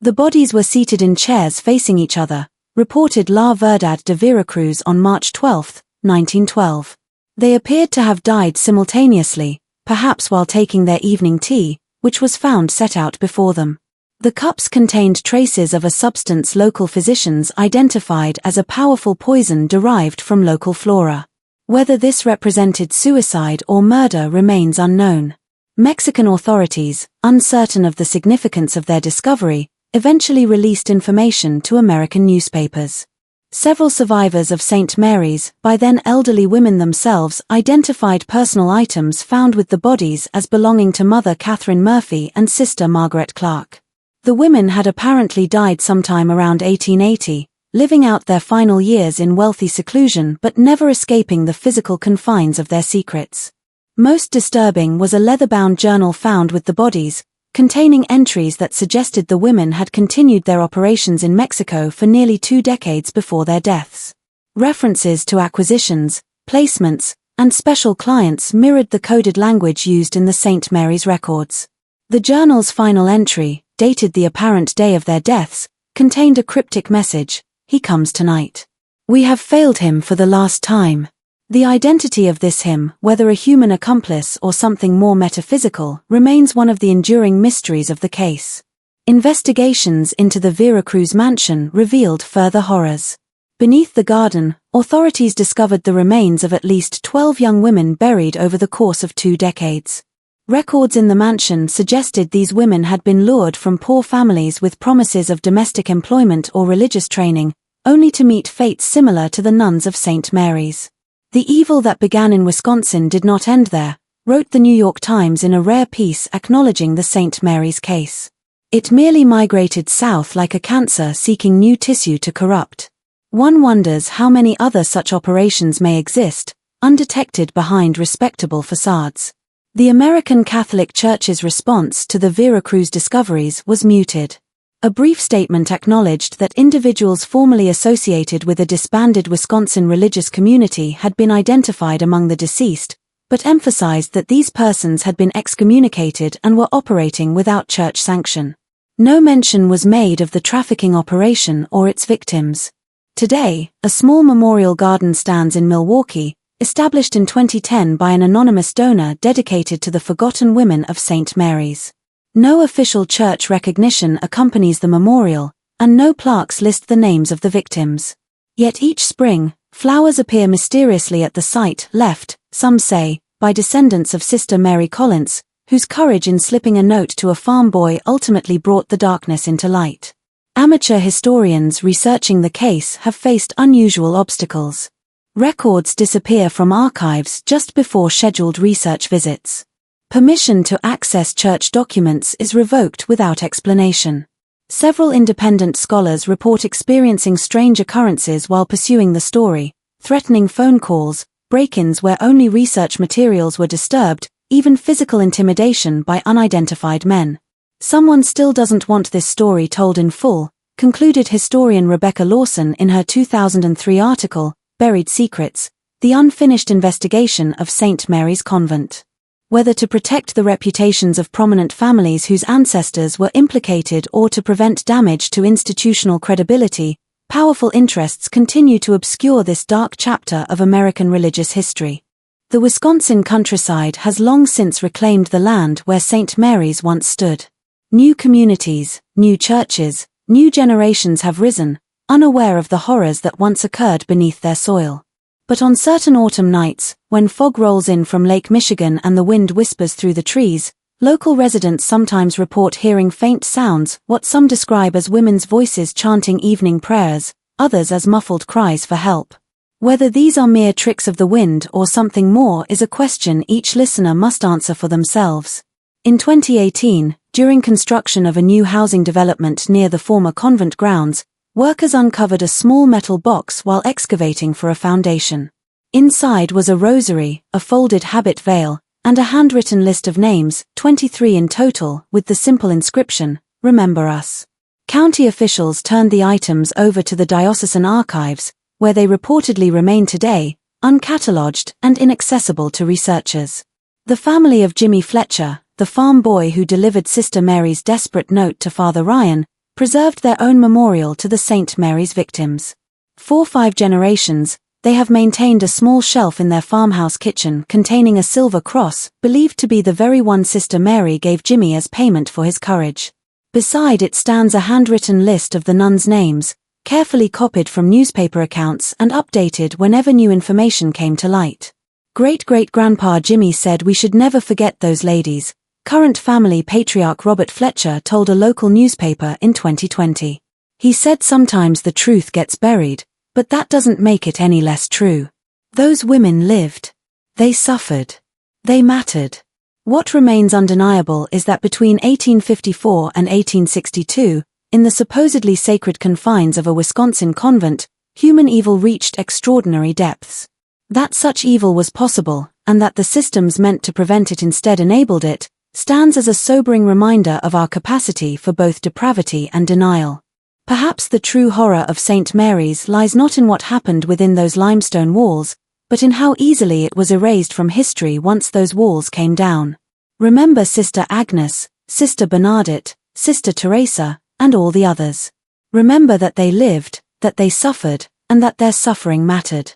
The bodies were seated in chairs facing each other, reported La Verdad de Veracruz on March 12, 1912. They appeared to have died simultaneously, perhaps while taking their evening tea, which was found set out before them. The cups contained traces of a substance local physicians identified as a powerful poison derived from local flora. Whether this represented suicide or murder remains unknown. Mexican authorities, uncertain of the significance of their discovery, eventually released information to American newspapers. Several survivors of St. Mary's, by then elderly women themselves, identified personal items found with the bodies as belonging to Mother Catherine Murphy and Sister Margaret Clark. The women had apparently died sometime around 1880, living out their final years in wealthy seclusion but never escaping the physical confines of their secrets. Most disturbing was a leather-bound journal found with the bodies, containing entries that suggested the women had continued their operations in Mexico for nearly 2 decades before their deaths. References to acquisitions, placements, and special clients mirrored the coded language used in the St. Mary's records. The journal's final entry, dated the apparent day of their deaths, contained a cryptic message: "He comes tonight. We have failed him for the last time." The identity of this him, whether a human accomplice or something more metaphysical, remains one of the enduring mysteries of the case. Investigations into the Veracruz mansion revealed further horrors. Beneath the garden, authorities discovered the remains of at least 12 young women buried over the course of 2 decades. Records in the mansion suggested these women had been lured from poor families with promises of domestic employment or religious training, only to meet fates similar to the nuns of St. Mary's. "The evil that began in Wisconsin did not end there," wrote the New York Times in a rare piece acknowledging the St. Mary's case. "It merely migrated south like a cancer seeking new tissue to corrupt." One wonders how many other such operations may exist, undetected behind respectable facades. The American Catholic Church's response to the Veracruz discoveries was muted. A brief statement acknowledged that individuals formerly associated with a disbanded Wisconsin religious community had been identified among the deceased, but emphasized that these persons had been excommunicated and were operating without church sanction. No mention was made of the trafficking operation or its victims. Today, a small memorial garden stands in Milwaukee, established in 2010 by an anonymous donor dedicated to the forgotten women of St. Mary's. No official church recognition accompanies the memorial, and no plaques list the names of the victims. Yet each spring, flowers appear mysteriously at the site, left, some say, by descendants of Sister Mary Collins, whose courage in slipping a note to a farm boy ultimately brought the darkness into light. Amateur historians researching the case have faced unusual obstacles. Records disappear from archives just before scheduled research visits. Permission to access church documents is revoked without explanation. Several independent scholars report experiencing strange occurrences while pursuing the story, threatening phone calls, break-ins where only research materials were disturbed, even physical intimidation by unidentified men. "Someone still doesn't want this story told in full," concluded historian Rebecca Lawson in her 2003 article, Buried Secrets. the unfinished investigation of St. Mary's Convent. Whether to protect the reputations of prominent families whose ancestors were implicated or to prevent damage to institutional credibility, powerful interests continue to obscure this dark chapter of American religious history. The Wisconsin countryside has long since reclaimed the land where St. Mary's once stood. New communities, new churches, new generations have risen, unaware of the horrors that once occurred beneath their soil. But on certain autumn nights, when fog rolls in from Lake Michigan and the wind whispers through the trees, local residents sometimes report hearing faint sounds, what some describe as women's voices chanting evening prayers, others as muffled cries for help. Whether these are mere tricks of the wind or something more is a question each listener must answer for themselves. In 2018, during construction of a new housing development near the former convent grounds, workers uncovered a small metal box while excavating for a foundation. Inside was a rosary, a folded habit veil, and a handwritten list of names, 23 in total, with the simple inscription, "Remember us." County officials turned the items over to the diocesan archives, where they reportedly remain today, uncatalogued and inaccessible to researchers. The family of Jimmy Fletcher, the farm boy who delivered Sister Mary's desperate note to Father Ryan, preserved their own memorial to the St. Mary's victims. For 5 generations, they have maintained a small shelf in their farmhouse kitchen containing a silver cross, believed to be the very one Sister Mary gave Jimmy as payment for his courage. Beside it stands a handwritten list of the nuns' names, carefully copied from newspaper accounts and updated whenever new information came to light. Great-great-grandpa Jimmy said we should never forget those ladies, current family patriarch Robert Fletcher told a local newspaper in 2020. He said sometimes the truth gets buried, but that doesn't make it any less true. Those women lived. They suffered. They mattered. What remains undeniable is that between 1854 and 1862, in the supposedly sacred confines of a Wisconsin convent, human evil reached extraordinary depths. That such evil was possible, and that the systems meant to prevent it instead enabled it, stands as a sobering reminder of our capacity for both depravity and denial. Perhaps the true horror of St. Mary's lies not in what happened within those limestone walls, but in how easily it was erased from history once those walls came down. Remember Sister Agnes, Sister Bernadette, Sister Teresa, and all the others. Remember that they lived, that they suffered, and that their suffering mattered.